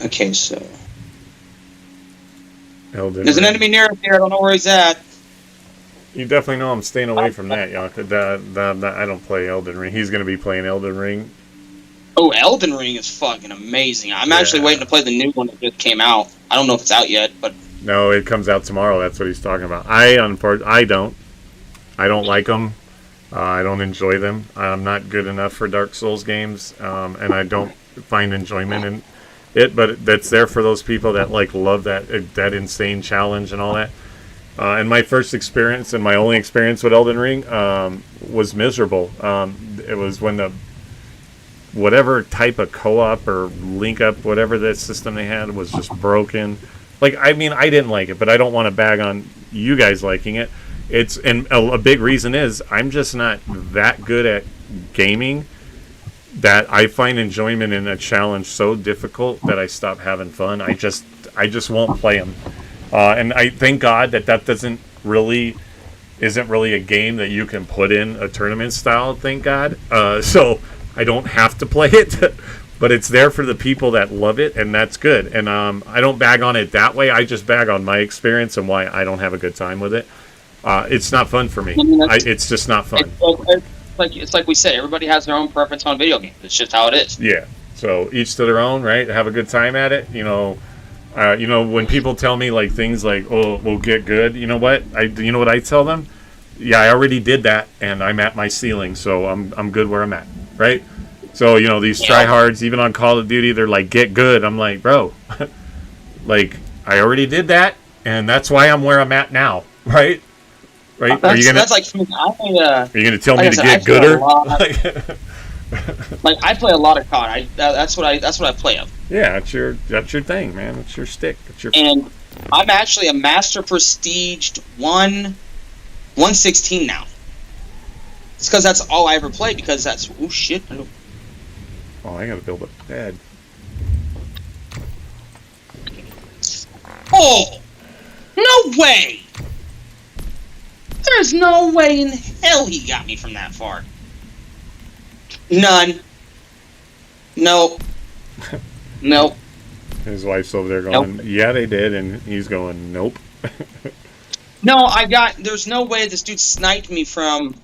Okay, so Elden there's an Ring. enemy near us here. I don't know where he's at. You definitely know I'm staying away from that, Yonka. I don't play Elden Ring. He's going to be playing Elden Ring. Oh, Elden Ring is fucking amazing. I'm actually waiting to play the new one that just came out. I don't know if it's out yet, but No, it comes out tomorrow. That's what he's talking about. I don't like them. I don't enjoy them. I'm not good enough for Dark Souls games, and I don't find enjoyment in it. But that's there for those people that love that insane challenge and all that. And my first experience and my only experience with Elden Ring was miserable. It was when whatever type of co-op or link-up, whatever that system they had, was just broken. I didn't like it, but I don't want to bag on you guys liking it. And a big reason is I'm just not that good at gaming that I find enjoyment in a challenge so difficult that I stop having fun. I just won't play them. And I thank God that isn't really a game that you can put in a tournament style. Thank God. So I don't have to play it, but it's there for the people that love it, and that's good. And I don't bag on it that way. I just bag on my experience and why I don't have a good time with it. It's not fun for me. It's just not fun. It's like we said, everybody has their own preference on video games. It's just how it is. Yeah. So each to their own, right? Have a good time at it. When people tell me things like, "Oh, we'll get good," you know what I tell them? Yeah, I already did that, and I'm at my ceiling, so I'm good where I'm at, right? So these tryhards, even on Call of Duty, they're like, "Get good." I'm like, bro, I already did that, and that's why I'm where I'm at now, right? Right? Are you gonna tell me to get gooder? I play a lot of COD. That's what I play of. Yeah, that's your thing, man. It's your stick. And I'm actually a master prestiged 116 now. It's because that's all I ever played. Because that's shit. I gotta build a bed. Oh, no way! There's no way in hell he got me from that far. None. Nope. Nope. His wife's over there going, Nope. "Yeah, they did," and he's going, "Nope." No, there's no way this dude sniped me from,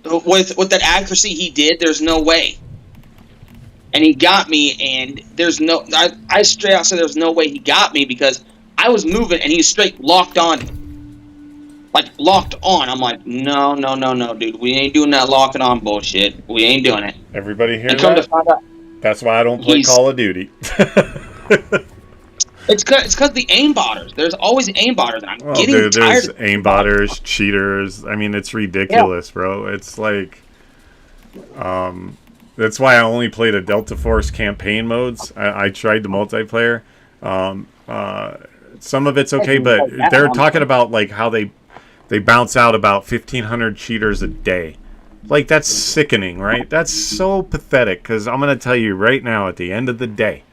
with that accuracy he did, there's no way. And he got me, and I straight out said there's no way he got me because I was moving and he was straight locked on. Locked on. I'm like, no, dude. We ain't doing that locking on bullshit. We ain't doing it. Everybody hear And come to that? find out, That's why I don't play Call of Duty. It's cause the aimbotters. There's always aimbotters. I'm Well, getting dude, tired. there's aimbotters, cheaters. I mean, it's ridiculous, bro. It's like, that's why I only played a Delta Force campaign modes. I tried the multiplayer. Some of it's okay, but they're talking about like how they bounce out about 1,500 cheaters a day. Like, that's sickening, right? That's so pathetic. Because I'm gonna tell you right now, at the end of the day,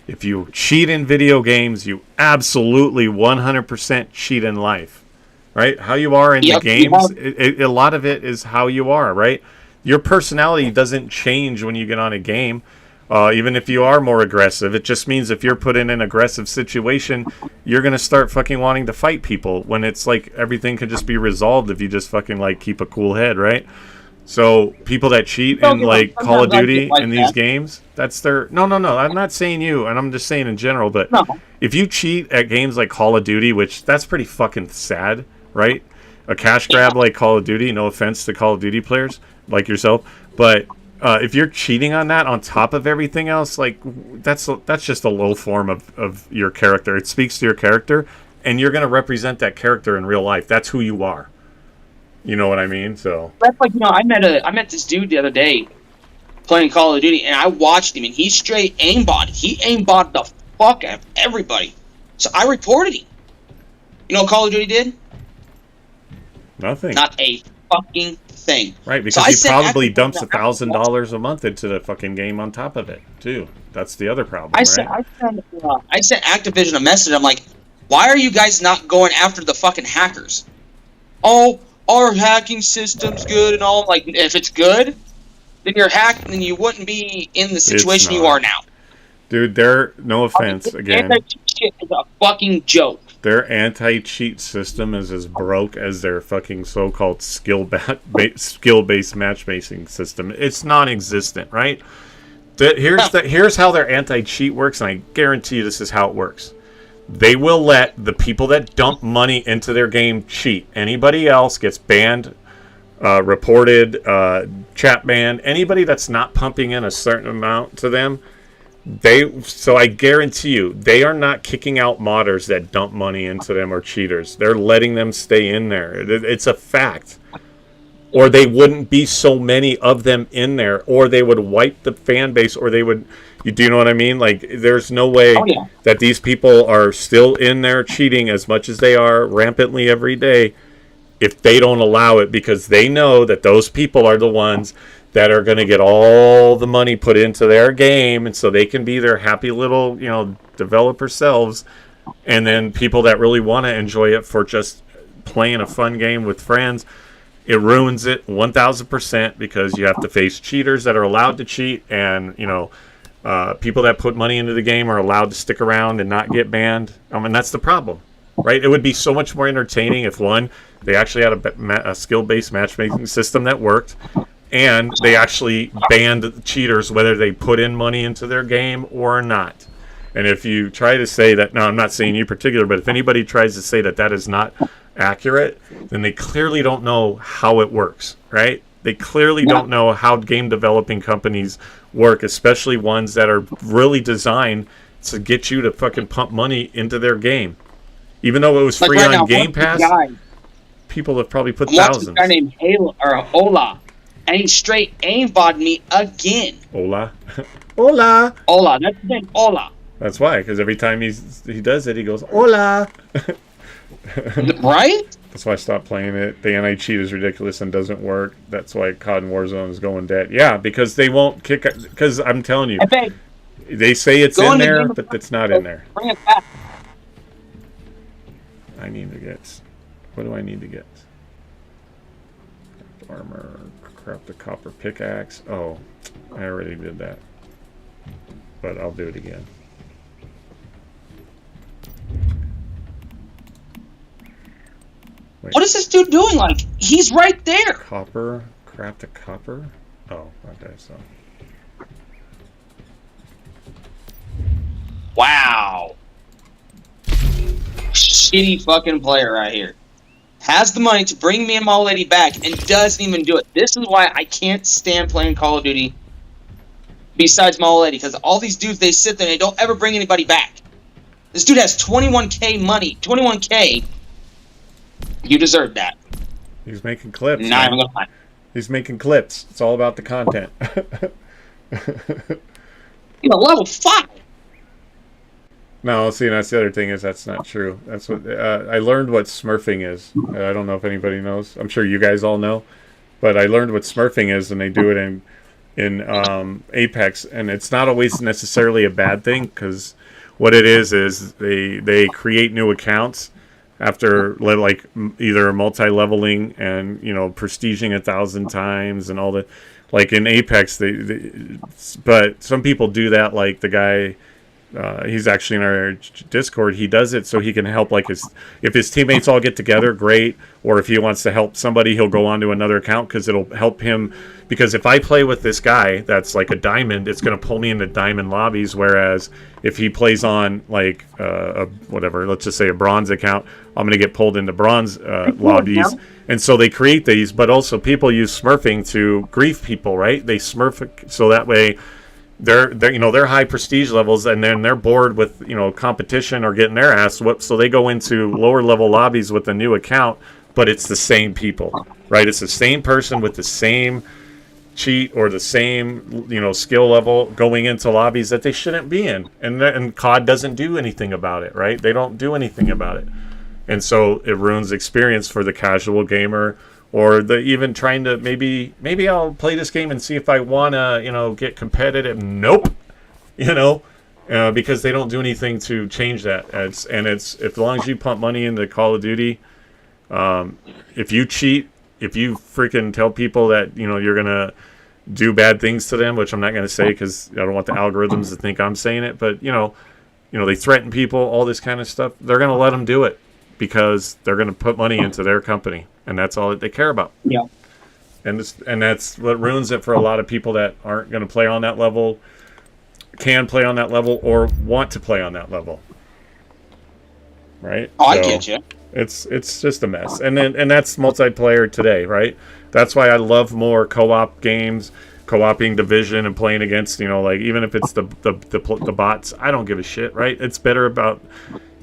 if you cheat in video games, you absolutely 100% cheat in life, right? How you are in the games, a lot of it is how you are, right? Your personality doesn't change when you get on a game, even if you are more aggressive. It just means if you're put in an aggressive situation, you're going to start fucking wanting to fight people when it's like everything could just be resolved if you just fucking like keep a cool head, right? So people that cheat in like Call of Duty in these games, that's their no. I'm not saying you, and I'm just saying in general. But if you cheat at games like Call of Duty, which that's pretty fucking sad, right? A cash grab like Call of Duty. No offense to Call of Duty players like yourself, but if you're cheating on that on top of everything else, like that's just a low form of your character. It speaks to your character, and you're going to represent that character in real life. That's who you are. You know what I mean? So that's like, I met this dude the other day playing Call of Duty, and I watched him, and he straight aimbotted. He aimbotted the fuck out of everybody. So I reported him. You know what Call of Duty did? Nothing. Not a fucking thing. Right, because he probably dumps $1,000 a month into the fucking game on top of it too. That's the other problem. I sent Activision a message. I'm like, why are you guys not going after the fucking hackers? Oh, our hacking system's good and all. Like, if it's good, then you're hacked, and you wouldn't be in the situation you are now. Dude, they're no offense again. Anti-cheat shit is a fucking joke. Their anti-cheat system is as broke as their fucking so-called skill-based matchmaking system. It's non-existent, right? Here's how their anti-cheat works, and I guarantee you this is how it works. They will let the people that dump money into their game cheat. Anybody else gets banned, reported, chat banned. Anybody that's not pumping in a certain amount to them, so I guarantee you, they are not kicking out modders that dump money into them or cheaters. They're letting them stay in there. It's a fact. Or they wouldn't be so many of them in there, or they would wipe the fan base, or they would... Do you know what I mean? Like, there's no way that these people are still in there cheating as much as they are rampantly every day if they don't allow it, because they know that those people are the ones that are going to get all the money put into their game, and so they can be their happy little, developer selves, and then people that really want to enjoy it for just playing a fun game with friends, it ruins it 1,000% because you have to face cheaters that are allowed to cheat, and, people that put money into the game are allowed to stick around and not get banned. I mean, that's the problem, right? It would be so much more entertaining if, one, they actually had a skill-based matchmaking system that worked, and they actually banned cheaters whether they put in money into their game or not. And if you try to say that, now I'm not saying you particular, but if anybody tries to say that that is not accurate, then they clearly don't know how it works, right? They clearly don't know how game developing companies work, especially ones that are really designed to get you to fucking pump money into their game. Even though it was free on Game Pass, people have probably put thousands. A guy named Ola, and he straight aimbotted me again. Ola? Ola! Ola, that's his name, Ola. That's why, because every time he does it, he goes, Ola! Right? That's why I stopped playing it. The anti-cheat is ridiculous and doesn't work. That's why COD and Warzone is going dead. Yeah, because they won't kick... Because I'm telling you, they say it's in there, but it's not in there. Bring it back. I need to get... What do I need to get? Armor, craft the copper pickaxe. Oh, I already did that. But I'll do it again. Wait. What is this dude doing? Like, he's right there. Copper, craft the copper? Oh, okay, so. Wow. Shitty fucking player right here. Has the money to bring me and my old lady back and doesn't even do it. This is why I can't stand playing Call of Duty besides my old lady, because all these dudes, they sit there and they don't ever bring anybody back. This dude has 21K money. 21K. You deserve that. He's making clips. Not man. even gonna lie. He's making clips. It's all about the content. Level 5. No, see, that's the other thing is that's not true. That's what I learned what smurfing is. I don't know if anybody knows. I'm sure you guys all know, but I learned what smurfing is, and they do it in Apex, and it's not always necessarily a bad thing because what it is they create new accounts after like either multi-leveling and prestiging 1,000 times and all that. Like in Apex, but some people do that. Like the guy. He's actually in our Discord. He does it so he can help, like, if his teammates all get together, great. Or if he wants to help somebody, he'll go onto another account because it'll help him. Because if I play with this guy that's like a diamond, it's going to pull me into diamond lobbies. Whereas if he plays on like whatever, let's just say a bronze account, I'm going to get pulled into bronze lobbies. And so they create these, but also people use smurfing to grief people, right? They smurf so that way. They're high prestige levels, and then they're bored with competition or getting their ass whooped, so they go into lower level lobbies with a new account, but it's the same people, right? It's the same person with the same cheat or the same skill level going into lobbies that they shouldn't be in, and COD doesn't do anything about it, right? They don't do anything about it, and so it ruins experience for the casual gamer. Or even trying to maybe I'll play this game and see if I wanna get competitive. Nope, because they don't do anything to change that. It's as long as you pump money into Call of Duty, if you cheat, if you freaking tell people that you're gonna do bad things to them, which I'm not gonna say because I don't want the algorithms to think I'm saying it, but they threaten people, all this kind of stuff. They're gonna let them do it because they're gonna put money into their company. And that's all that they care about. Yeah. And that's what ruins it for a lot of people that aren't going to play on that level, can play on that level, or want to play on that level. Right? Oh, I get you. It's just a mess. And that's multiplayer today, right? That's why I love more co-op games, co-oping Division and playing against, like even if it's the bots, I don't give a shit, right? It's better about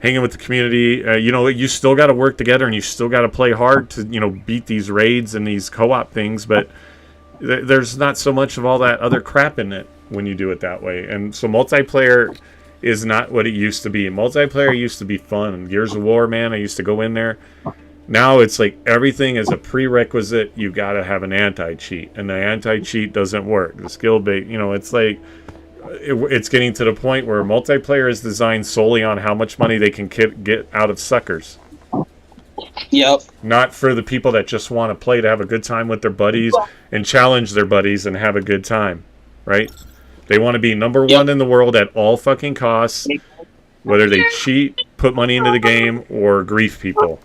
hanging with the community. You still got to work together and you still got to play hard to, beat these raids and these co-op things. But there's not so much of all that other crap in it when you do it that way. And so multiplayer is not what it used to be. Multiplayer used to be fun. Gears of War, man, I used to go in there. Now it's like everything is a prerequisite. You got to have an anti-cheat. And the anti-cheat doesn't work. The skill-based, it's like... It's getting to the point where multiplayer is designed solely on how much money they can get out of suckers. Yep. Not for the people that just want to play to have a good time with their buddies and challenge their buddies and have a good time, right? They want to be number one in the world at all fucking costs, whether they cheat, put money into the game, or grief people.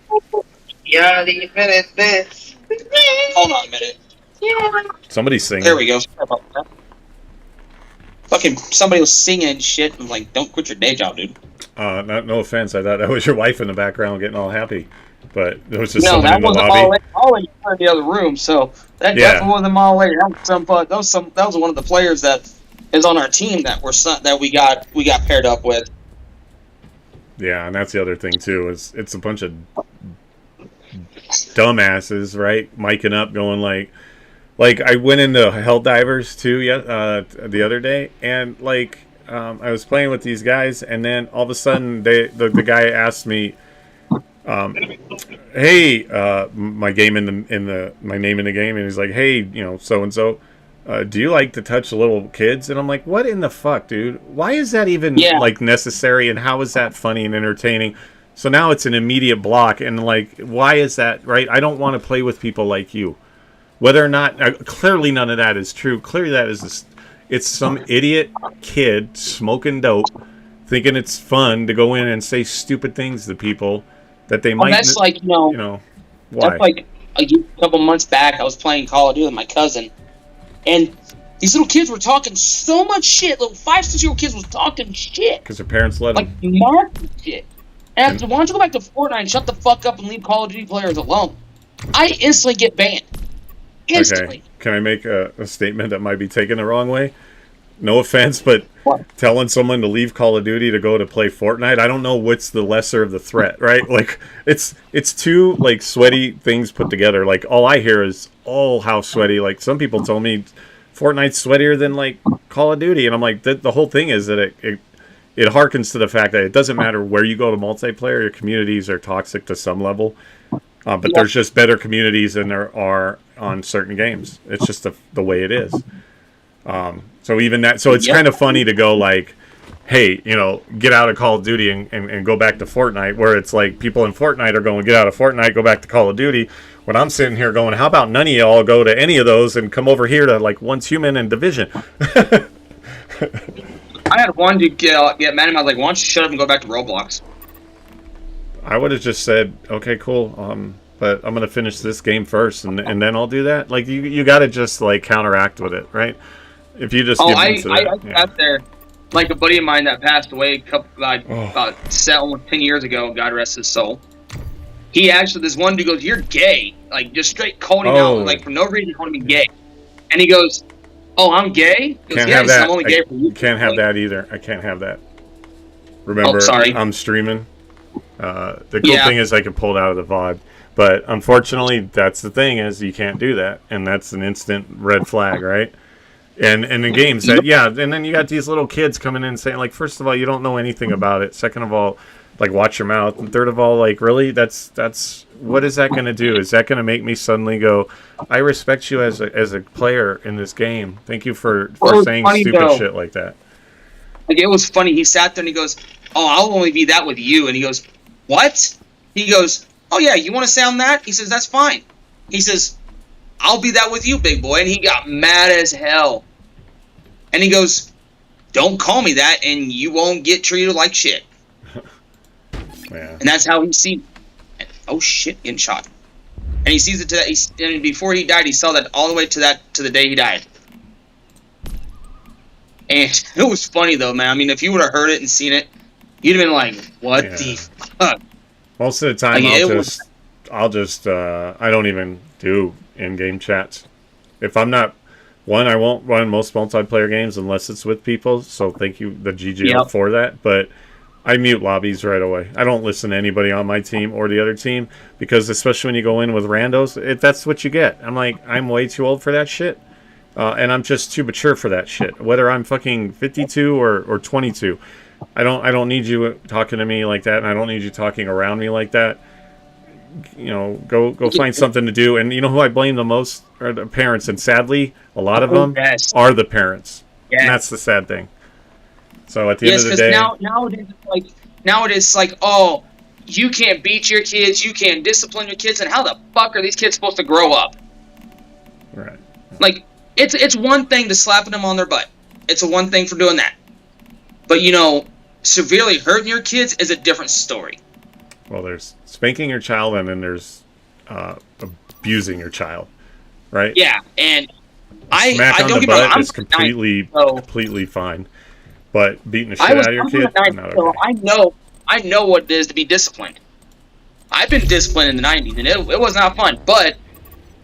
Yeah, this. Hold on a minute. Somebody's singing. There we go. Sorry about that. Fucking somebody was singing and shit. I'm like, don't quit your day job, dude. No offense. I thought that was your wife in the background getting all happy. But there was just no, someone that in the wasn't lobby. Molly in the other room, so that definitely wasn't Molly. That was one of the players that is on our team that we got paired up with. Yeah, and that's the other thing too, is it's a bunch of dumbasses, right? Miking up, going like I went into Helldivers too the other day, and I was playing with these guys, and then all of a sudden the guy asked me, "Hey, my name in the game," and he's like, "Hey, so and so, do you like to touch little kids?" And I'm like, "What in the fuck, dude? Why is that even necessary? And how is that funny and entertaining?" So now it's an immediate block, and why is that, right? I don't want to play with people like you. Whether or not, clearly none of that is true. Clearly that is it's some idiot kid smoking dope, thinking it's fun to go in and say stupid things to people that they might. That's why? That's a couple months back, I was playing Call of Duty with my cousin, and these little kids were talking so much shit. Little 5-6-year-old kids was talking shit because their parents let them. Marking shit. And after, why don't you go back to Fortnite and shut the fuck up and leave Call of Duty players alone? I instantly get banned. Instantly. Okay. Can I make a statement that might be taken the wrong way? No offense, but telling someone to leave Call of Duty to go to play Fortnite. I don't know what's the lesser of the threat, right? Like it's two like sweaty things put together. Like all I hear is how sweaty. Like some people told me Fortnite's sweatier than like Call of Duty, and I'm like the whole thing is that it harkens to the fact that it doesn't matter where you go to multiplayer, your communities are toxic to some level. But there's just better communities than there are on certain games. It's just the way it is. So even that, so it's kind of funny to go like, hey, get out of Call of Duty and go back to Fortnite, where it's like people in Fortnite are going, get out of Fortnite, go back to Call of Duty. When I'm sitting here going, how about none of y'all go to any of those and come over here to like Once Human and Division? I had one dude get mad at me. I was like, why don't you shut up and go back to Roblox? I would have just said, okay, cool. But I'm gonna finish this game first, and then I'll do that. Like you got to just like counteract with it, right? If you just I sat there, like a buddy of mine that passed away about 10 years ago. God rest his soul. He actually, this one dude goes, "You're gay," like just straight calling him out, like for no reason calling me gay, and he goes, "Oh, I'm gay." He goes, can't have that. I'm only gay for you. Can't have that either. I can't have that. Remember, sorry. I'm streaming. The cool thing is I can pull it out of the VOD. But unfortunately, that's the thing is you can't do that, and that's an instant red flag, right? And in games that and then you got these little kids coming in saying like, first of all, you don't know anything about it. Second of all, like watch your mouth. And third of all, like really, that's what is that going to do? Is that going to make me suddenly go, I respect you as a player in this game. Thank you for saying stupid shit like that. Like it was funny. He sat there and he goes, "Oh, I'll only be that with you." And he goes, "What?" He goes, "Oh yeah, you want to sound that?" He says, "That's fine." He says, "I'll be that with you, big boy." And he got mad as hell. And he goes, "Don't call me that, and you won't get treated like shit." Yeah. And that's how he sees it. Oh shit, getting shot. And he sees it to that. And before he died, he saw that all the way to the day he died. And it was funny though, man. I mean, if you would have heard it and seen it, you'd have been like, "What the fuck?" Most of the time, I'll just I don't even do in-game chats. If I'm not I won't run most multiplayer games unless it's with people. So thank you, the GGL, for that. But I mute lobbies right away. I don't listen to anybody on my team or the other team because, especially when you go in with randos, that's what you get. I'm like, I'm way too old for that shit, and I'm just too mature for that shit. Whether I'm fucking 52 or 22. I don't need you talking to me like that, and I don't need you talking around me like that. Go find something to do. And you know who I blame the most are the parents, and sadly, a lot of them are the parents. Yes. And that's the sad thing. So at the end of the day, nowadays it's like, oh, you can't beat your kids, you can't discipline your kids, and how the fuck are these kids supposed to grow up? Right. Like it's one thing to slapping them on their butt. It's a one thing for doing that. But severely hurting your kids is a different story. Well, there's spanking your child, and then there's abusing your child, right? Yeah, and smack on the butt is completely fine, but beating the shit out of your kid, not okay. I know what it is to be disciplined. I've been disciplined in the 90s, and it was not fun. But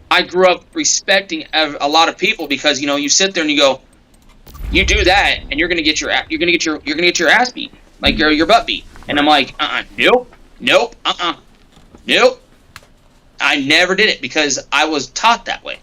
I grew up respecting a lot of people because you sit there and you go, you do that, and you're gonna get your ass beat, like your butt beat. And I'm like, nope. I never did it because I was taught that way.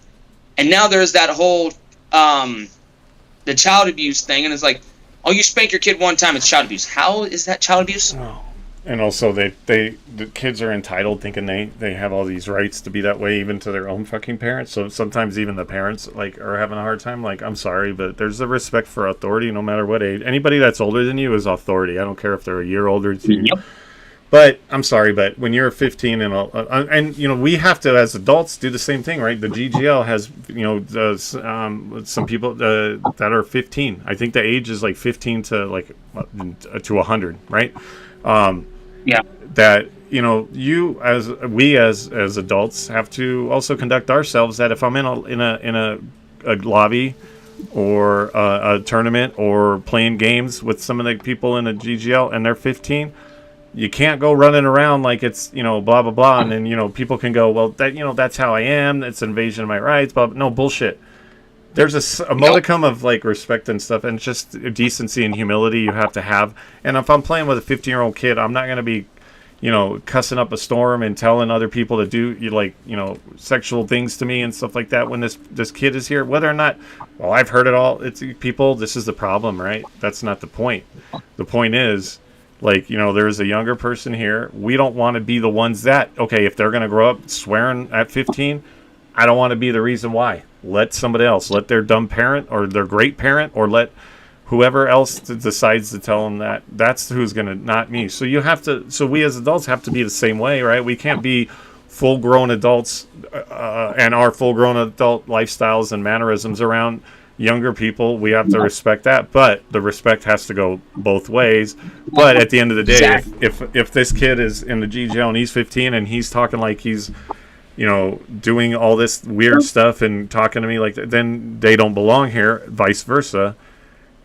And now there's that whole the child abuse thing, and it's like, oh, you spank your kid one time, it's child abuse. How is that child abuse? Oh. And also, the kids are entitled, thinking they have all these rights to be that way, even to their own fucking parents. So sometimes even the parents are having a hard time. Like, I'm sorry, but there's a respect for authority, no matter what age. Anybody that's older than you is authority. I don't care if they're a year older than you. But I'm sorry, but when you're 15 and we have to as adults do the same thing, right? The GGL has some people that are 15. I think the age is like 15 to 100, right? That we as adults have to also conduct ourselves that if I'm in a lobby or a tournament or playing games with some of the people in the GGL and they're 15, you can't go running around like it's blah blah blah, and then people can go, well, that that's how I am, it's an invasion of my rights, but no, bullshit. there's a modicum of like respect and stuff, and just decency and humility you have to have. And if I'm playing with a 15-year-old kid, I'm not going to be, cussing up a storm and telling other people to do sexual things to me and stuff like that when this kid is here. Whether or not, well, I've heard it all. It's people. This is the problem, right? That's not the point. The point is, there's a younger person here. We don't want to be the ones that, okay, if they're going to grow up swearing at 15, I don't want to be the reason why. Let somebody else, let their dumb parent or their great parent, or let whoever else decides to tell them that. That's who's going to, not me. So we as adults have to be the same way, right? We can't be full-grown adults and our full-grown adult lifestyles and mannerisms around younger people. We have to respect that, but the respect has to go both ways. But at the end of the day, if this kid is in the GGL and he's 15 and he's talking like he's doing all this weird stuff and talking to me like that, then they don't belong here, vice versa.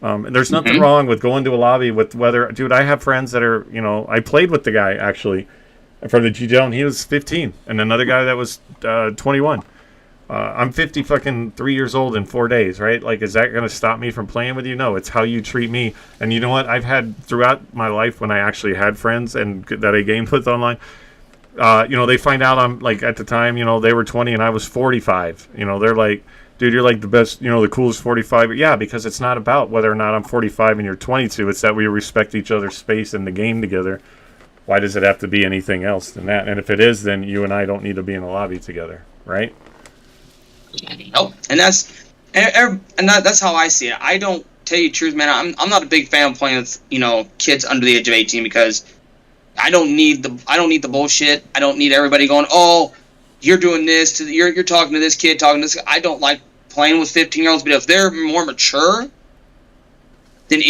There's nothing wrong with going to a lobby with dude, I have friends that are, I played with the guy actually from the GGL and he was 15 and another guy that was 21. I'm 3 years old in 4 days, right? Like, is that going to stop me from playing with you? No, it's how you treat me. And you know what? I've had throughout my life when I actually had friends and that I gamed with online, they find out I'm like, at the time, they were 20 and I was 45. They're like, dude, you're like the best, the coolest 45. Yeah, because it's not about whether or not I'm 45 and you're 22. It's that we respect each other's space in the game together. Why does it have to be anything else than that? And if it is, then you and I don't need to be in a lobby together, right? Nope. And that's how I see it. I don't tell you the truth, man. I'm not a big fan of playing with, kids under the age of 18 because I don't need the bullshit. I don't need everybody going, oh, you're doing this you're talking to this kid, talking to this. I don't like playing with 15-year-olds, but if they're more mature than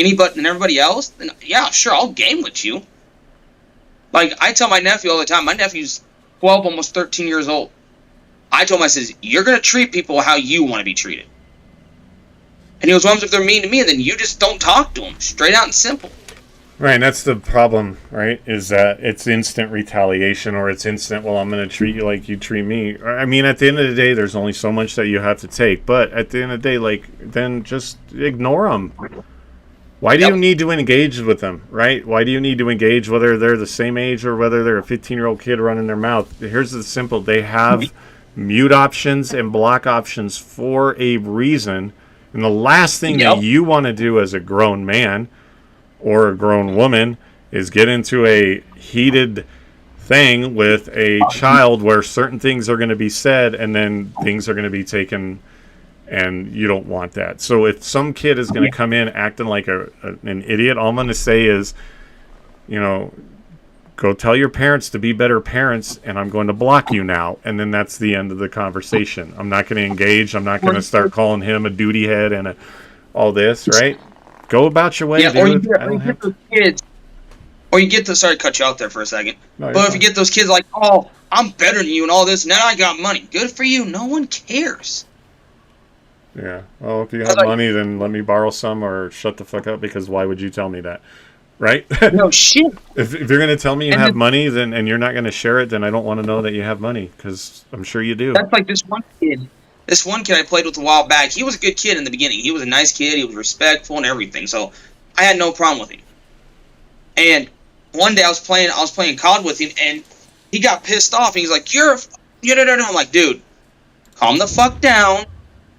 everybody else, then yeah, sure, I'll game with you. Like I tell my nephew all the time. My nephew's 12, almost 13 years old. I told him, I says, you're gonna treat people how you want to be treated. And he goes, well, if they're mean to me, then you just don't talk to them. Straight out and simple. Right, and that's the problem, right, is that it's instant retaliation or it's instant, well, I'm going to treat you like you treat me. I mean, at the end of the day, there's only so much that you have to take. But at the end of the day, then just ignore them. Why do you need to engage with them, right? Why do you need to engage whether they're the same age or whether they're a 15-year-old kid running their mouth? Here's the simple. They have mute options and block options for a reason. And the last thing that you want to do as a grown man or a grown woman is get into a heated thing with a child where certain things are going to be said and then things are going to be taken, and you don't want that. So if some kid is going to come in acting like an idiot, all I'm going to say is, go tell your parents to be better parents, and I'm going to block you now. And then that's the end of the conversation. I'm not going to engage. I'm not going to start calling him a duty head and all this, right? Go about your way, dude. Or you get those, sorry to cut you out there for a second. No, but if you get those kids like, oh, I'm better than you and all this, and now I got money. Good for you. No one cares. Yeah. Well, if you have money, then let me borrow some or shut the fuck up, because why would you tell me that? Right? No shit. If you're going to tell me you have money, and you're not going to share it, then I don't want to know that you have money, because I'm sure you do. That's like this one kid. This one kid I played with a while back, he was a good kid in the beginning. He was a nice kid. He was respectful and everything. So I had no problem with him. And one day I was playing COD with him, and he got pissed off. And he's like, I'm like, dude, calm the fuck down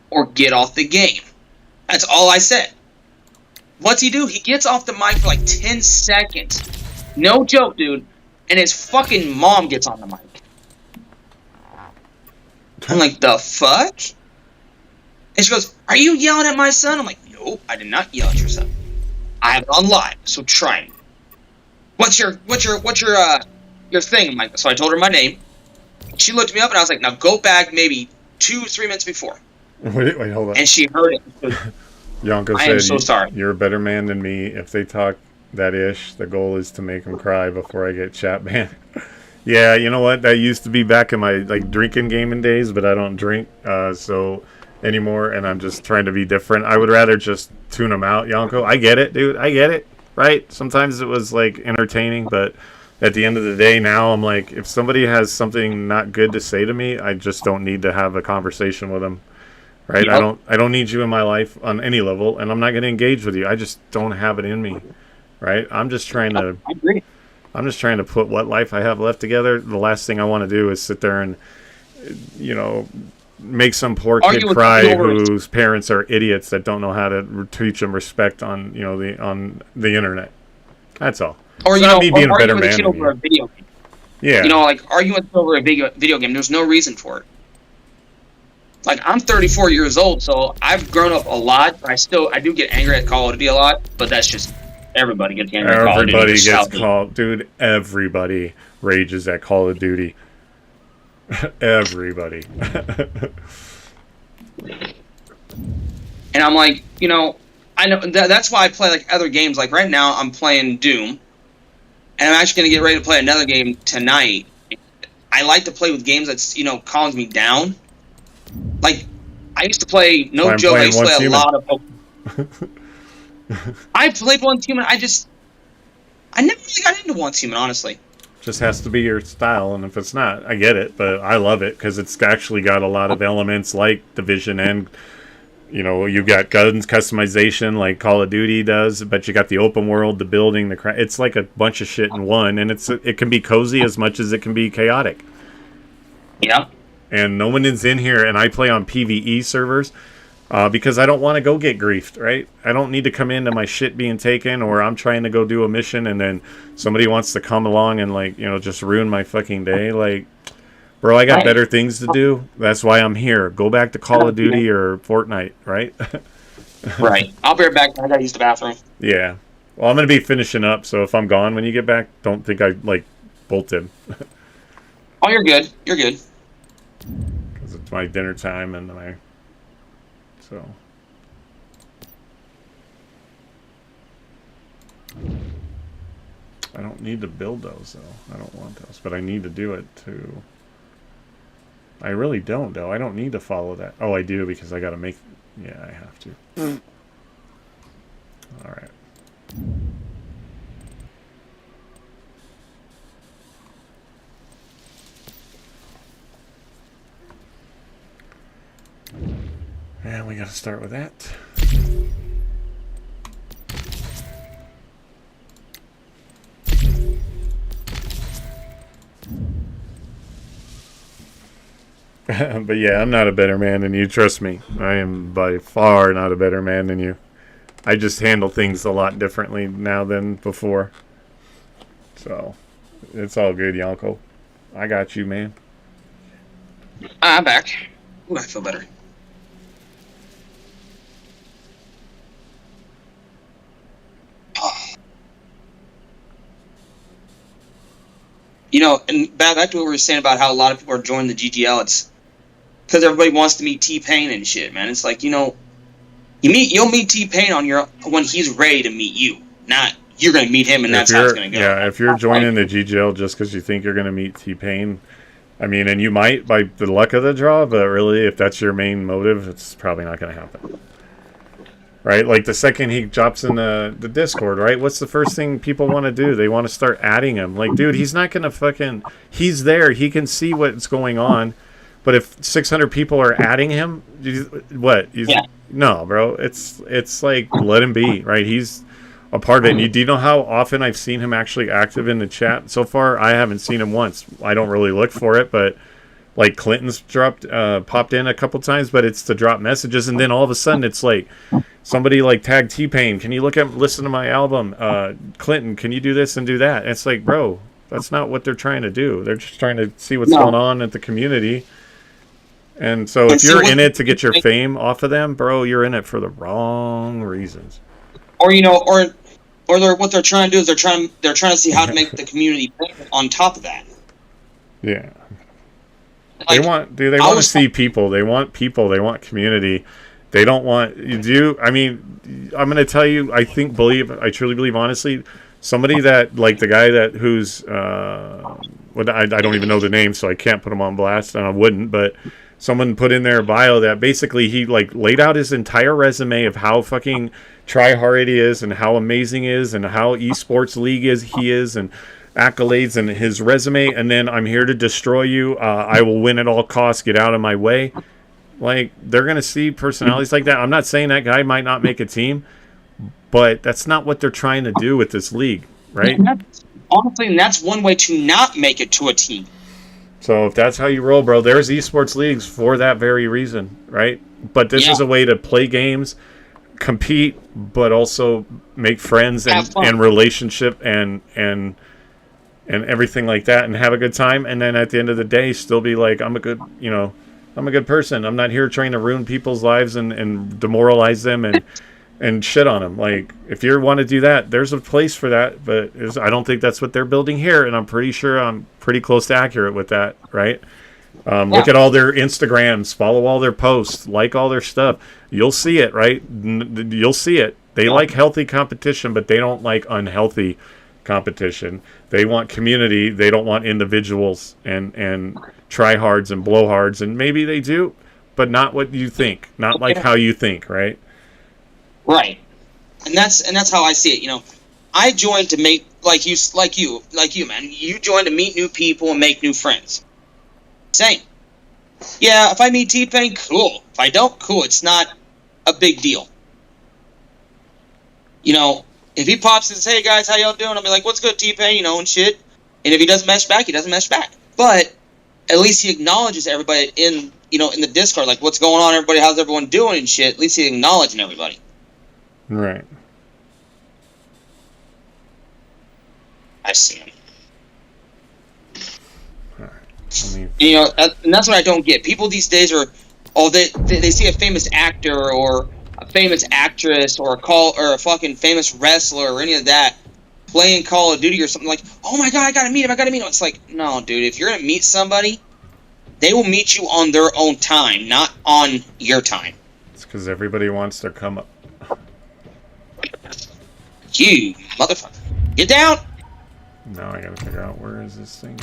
or get off the game. That's all I said. What's he do? He gets off the mic for like 10 seconds. No joke, dude. And his fucking mom gets on the mic. I'm like, the fuck? And she goes, are you yelling at my son? I'm like, no, I did not yell at your son. I have it on live, so try me. What's your thing? I'm like, so I told her my name. She looked me up, and I was like, now go back maybe 2-3 minutes before. Wait, hold on. And she heard it. Yonko I said, am so sorry. You're a better man than me. If they talk that ish, the goal is to make them cry before I get chat banned. Yeah, you know what? That used to be back in my drinking gaming days, but I don't drink so anymore, and I'm just trying to be different. I would rather just tune them out, Yonko. I get it, dude. I get it. Right? Sometimes it was entertaining, but at the end of the day, now I'm like, if somebody has something not good to say to me, I just don't need to have a conversation with them. right? Yep. I don't need you in my life on any level, and I'm not going to engage with you. I just don't have it in me, right? I agree. I'm just trying to put what life I have left together. The last thing I want to do is sit there and, you know, make some poor kid Argue with cry people over- whose parents are idiots that don't know how to teach them respect on, you know, on the internet. That's all. Or It's you not know, me being a or better arguing with a man kid than over a you. video game. Yeah. You know, like arguing with over a video game. There's no reason for it. Like I'm 34 years old, so I've grown up a lot. I do get angry at Call of Duty a lot, but that's just everybody gets angry at Call of Duty. Everybody It's gets South Beach. called, dude. Everybody rages at Call of Duty. Everybody. And I'm like, you know, I know that's why I play like other games. Like right now, I'm playing Doom, and I'm actually gonna get ready to play another game tonight. I like to play with games that's, you know, calms me down. Like I used to play, no I'm joke, I playing used to play Once a Human. lot of. I played Once Human. I never really got into Once Human, honestly. Just has to be your style, and if it's not, I get it, but I love it because it's actually got a lot of elements like Division, and you know, you got guns customization like Call of Duty does, but you got the open world, the building, it's like a bunch of shit in one, and it can be cozy as much as it can be chaotic. Yeah. And no one is in here, and I play on PvE servers because I don't want to go get griefed, right? I don't need to come into my shit being taken, or I'm trying to go do a mission and then somebody wants to come along and, like, you know, just ruin my fucking day. Like, bro, I got Right. better things to do. That's why I'm here. Go back to Call of Duty or Fortnite, right? Right. I'll be right back. I gotta use the bathroom. Yeah. Well, I'm going to be finishing up, so if I'm gone when you get back, don't think I, like, bolted. Oh, you're good. You're good. Because it's my dinner time, and so I don't need to build those though. I don't want those, but I need to do it too. I really don't though. I don't need to follow that. Oh, I do because I got to make. Yeah, I have to. All right. And we got to start with that. But yeah, I'm not a better man than you. Trust me. I am by far not a better man than you. I just handle things a lot differently now than before. So, it's all good, Yonko. I got you, man. I'm back. Ooh, I feel better. You know, and back to what we were saying about how a lot of people are joining the GGL. It's because everybody wants to meet T-Pain and shit, man. It's like, you know, you'll meet T-Pain when he's ready to meet you, not you're gonna meet him and that's how it's gonna go. Yeah, if you're joining the GGL just because you think you're gonna meet T-Pain, I mean, and you might by the luck of the draw, but really, if that's your main motive, it's probably not gonna happen. Right? Like the second he drops in the Discord, right? What's the first thing people want to do? They want to start adding him. Like, dude, he's not gonna fucking. He's there. He can see what's going on. But if 600 people are adding him, what? Yeah. No, bro. It's like let him be, right? He's a part of it. And do you know how often I've seen him actually active in the chat? So far, I haven't seen him once. I don't really look for it, but like Clinton's popped in a couple times, but it's to drop messages, and then all of a sudden it's like somebody like tagged T-Pain. Can you listen to my album? Clinton, can you do this and do that? And it's like, bro, that's not what they're trying to do. They're just trying to see what's going on at the community. And so if you're in it to get your fame off of them, bro, you're in it for the wrong reasons. Or you know, or what they're trying to do is they're trying to see how to make the community better on top of that. Yeah. Like, They want to see people. They want people. They want community. They don't want I mean, I'm going to tell you, I truly believe, honestly, somebody that, like the guy who's, I don't even know the name, so I can't put him on blast, and I wouldn't, but someone put in their bio that basically he, like, laid out his entire resume of how fucking try-hard he is and how amazing he is and how esports league he is and accolades and his resume, and then I'm here to destroy you. I will win at all costs. Get out of my way. Like, they're going to see personalities like that. I'm not saying that guy might not make a team, but that's not what they're trying to do with this league, right? And honestly, that's one way to not make it to a team. So if that's how you roll, bro, there's esports leagues for that very reason, right? But this is a way to play games, compete, but also make friends and relationship and everything like that, and have a good time. And then at the end of the day, still be like, I'm a good person. I'm not here trying to ruin people's lives and demoralize them and shit on them. Like, if you want to do that, there's a place for that, but I don't think that's what they're building here, and I'm pretty sure I'm pretty close to accurate with that, right? Look at all their Instagrams, follow all their posts, like all their stuff. You'll see it, right? You'll see it. They like healthy competition, but they don't like unhealthy competition. They want community. They don't want individuals and tryhards and blowhards, and maybe they do, but not what you think, not like how you think, right? Right, and that's how I see it. You know, I joined to make like you, man. You joined to meet new people and make new friends. Same. Yeah, if I meet T-Pain, cool. If I don't, cool. It's not a big deal. You know, if he pops and says, "Hey guys, how y'all doing?" I'll be like, "What's good, T-Pain?" You know, and shit. And if he doesn't mesh back, he doesn't mesh back. But at least he acknowledges everybody in the Discord, like, what's going on, everybody, how's everyone doing and shit. At least he's acknowledging everybody. Right. I see him. Right. You know, and that's what I don't get. People these days are, they see a famous actor or a famous actress or a fucking famous wrestler or any of that playing Call of Duty or something, like, oh my god, I gotta meet him. It's like, no, dude, if you're gonna meet somebody, they will meet you on their own time, not on your time. It's because everybody wants their come up. You motherfucker. Get down! Now I gotta figure out where is this thing.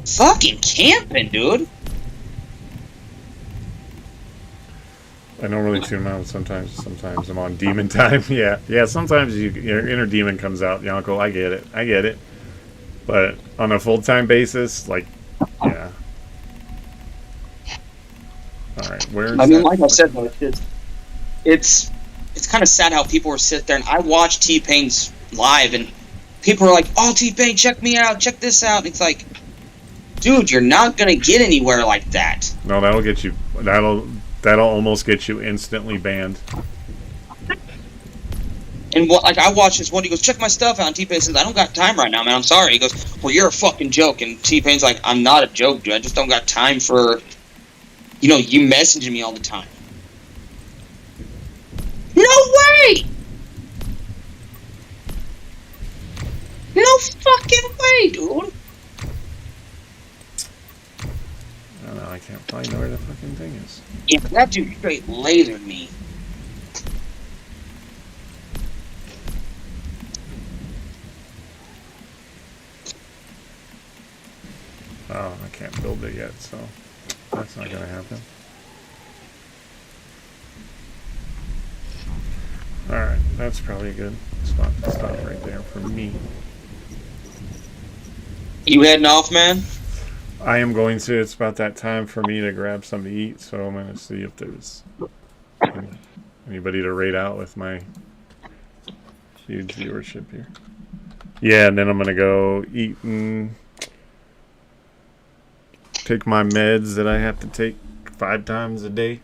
Fucking camping, dude. I don't really tune out sometimes. Sometimes I'm on demon time. Yeah. Sometimes your inner demon comes out, Yonko. I get it. But on a full-time basis, like, yeah. All right, where's I mean, like I said, though, it's kind of sad how people will sit there, and I watch T-Pain's live, and people are like, "Oh, T-Pain, check me out, check this out." And it's like, dude, you're not gonna get anywhere like that. No, that'll get you. That'll almost get you instantly banned. And like, I watched this one, he goes, "Check my stuff out." And T-Pain says, "I don't got time right now, man. I'm sorry." He goes, "Well, you're a fucking joke." And T-Pain's like, "I'm not a joke, dude. I just don't got time for, you messaging me all the time." No way! No fucking way, dude. I don't know. I can't find where the fucking thing is. Yeah, that dude straight lasered me. Oh, I can't build it yet, so that's not gonna happen. Alright, that's probably a good spot to stop right there for me. You heading off, man? I am going to. It's about that time for me to grab something to eat, so I'm going to see if there's anybody to raid out with my huge viewership here. Yeah, and then I'm going to go eat and take my meds that I have to take 5 times a day.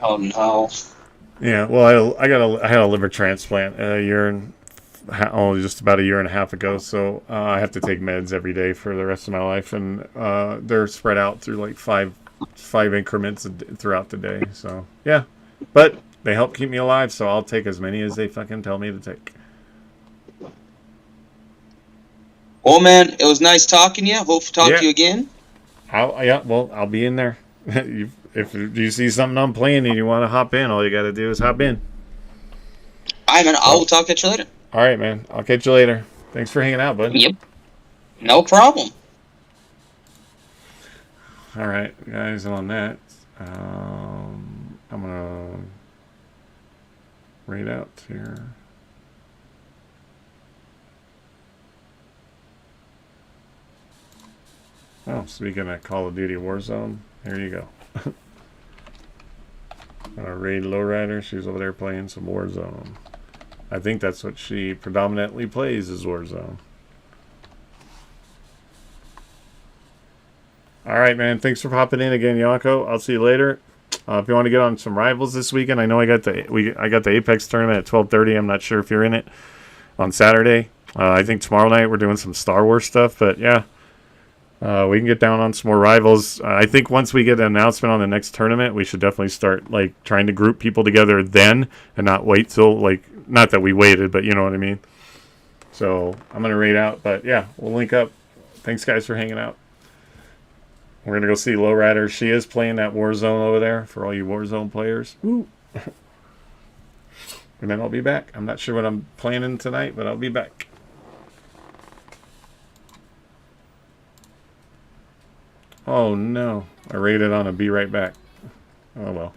Oh, no. Yeah, well, I had a liver transplant just about a year and a half ago, so I have to take meds every day for the rest of my life, and they're spread out through like five increments throughout the day. So yeah, but they help keep me alive, so I'll take as many as they fucking tell me to take. Well, man, it was nice talking to you. Hope to talk to you again. I'll be in there. If you see something I'm playing and you want to hop in, all you got to do is hop in. All right, man. I will talk at you later. All right, man. I'll catch you later. Thanks for hanging out, bud. Yep. No problem. All right, guys, and on that, I'm going to raid out here. Oh, speaking of Call of Duty Warzone, here you go. Raid Lowrider, she's over there playing some Warzone. I think that's what she predominantly plays is Warzone. Alright, man. Thanks for popping in again, Yako. I'll see you later. If you want to get on some rivals this weekend, I know I got the Apex tournament at 12:30. I'm not sure if you're in it on Saturday. I think tomorrow night we're doing some Star Wars stuff, but yeah. We can get down on some more rivals. I think once we get an announcement on the next tournament, we should definitely start like trying to group people together then and not wait till like, not that we waited, but you know what I mean. So I'm going to raid out, but yeah, we'll link up. Thanks guys for hanging out. We're going to go see Lowrider. She is playing that Warzone over there for all you Warzone players. Woo. And then I'll be back. I'm not sure what I'm planning tonight, but I'll be back. Oh no, I rated on a be right back. Oh well.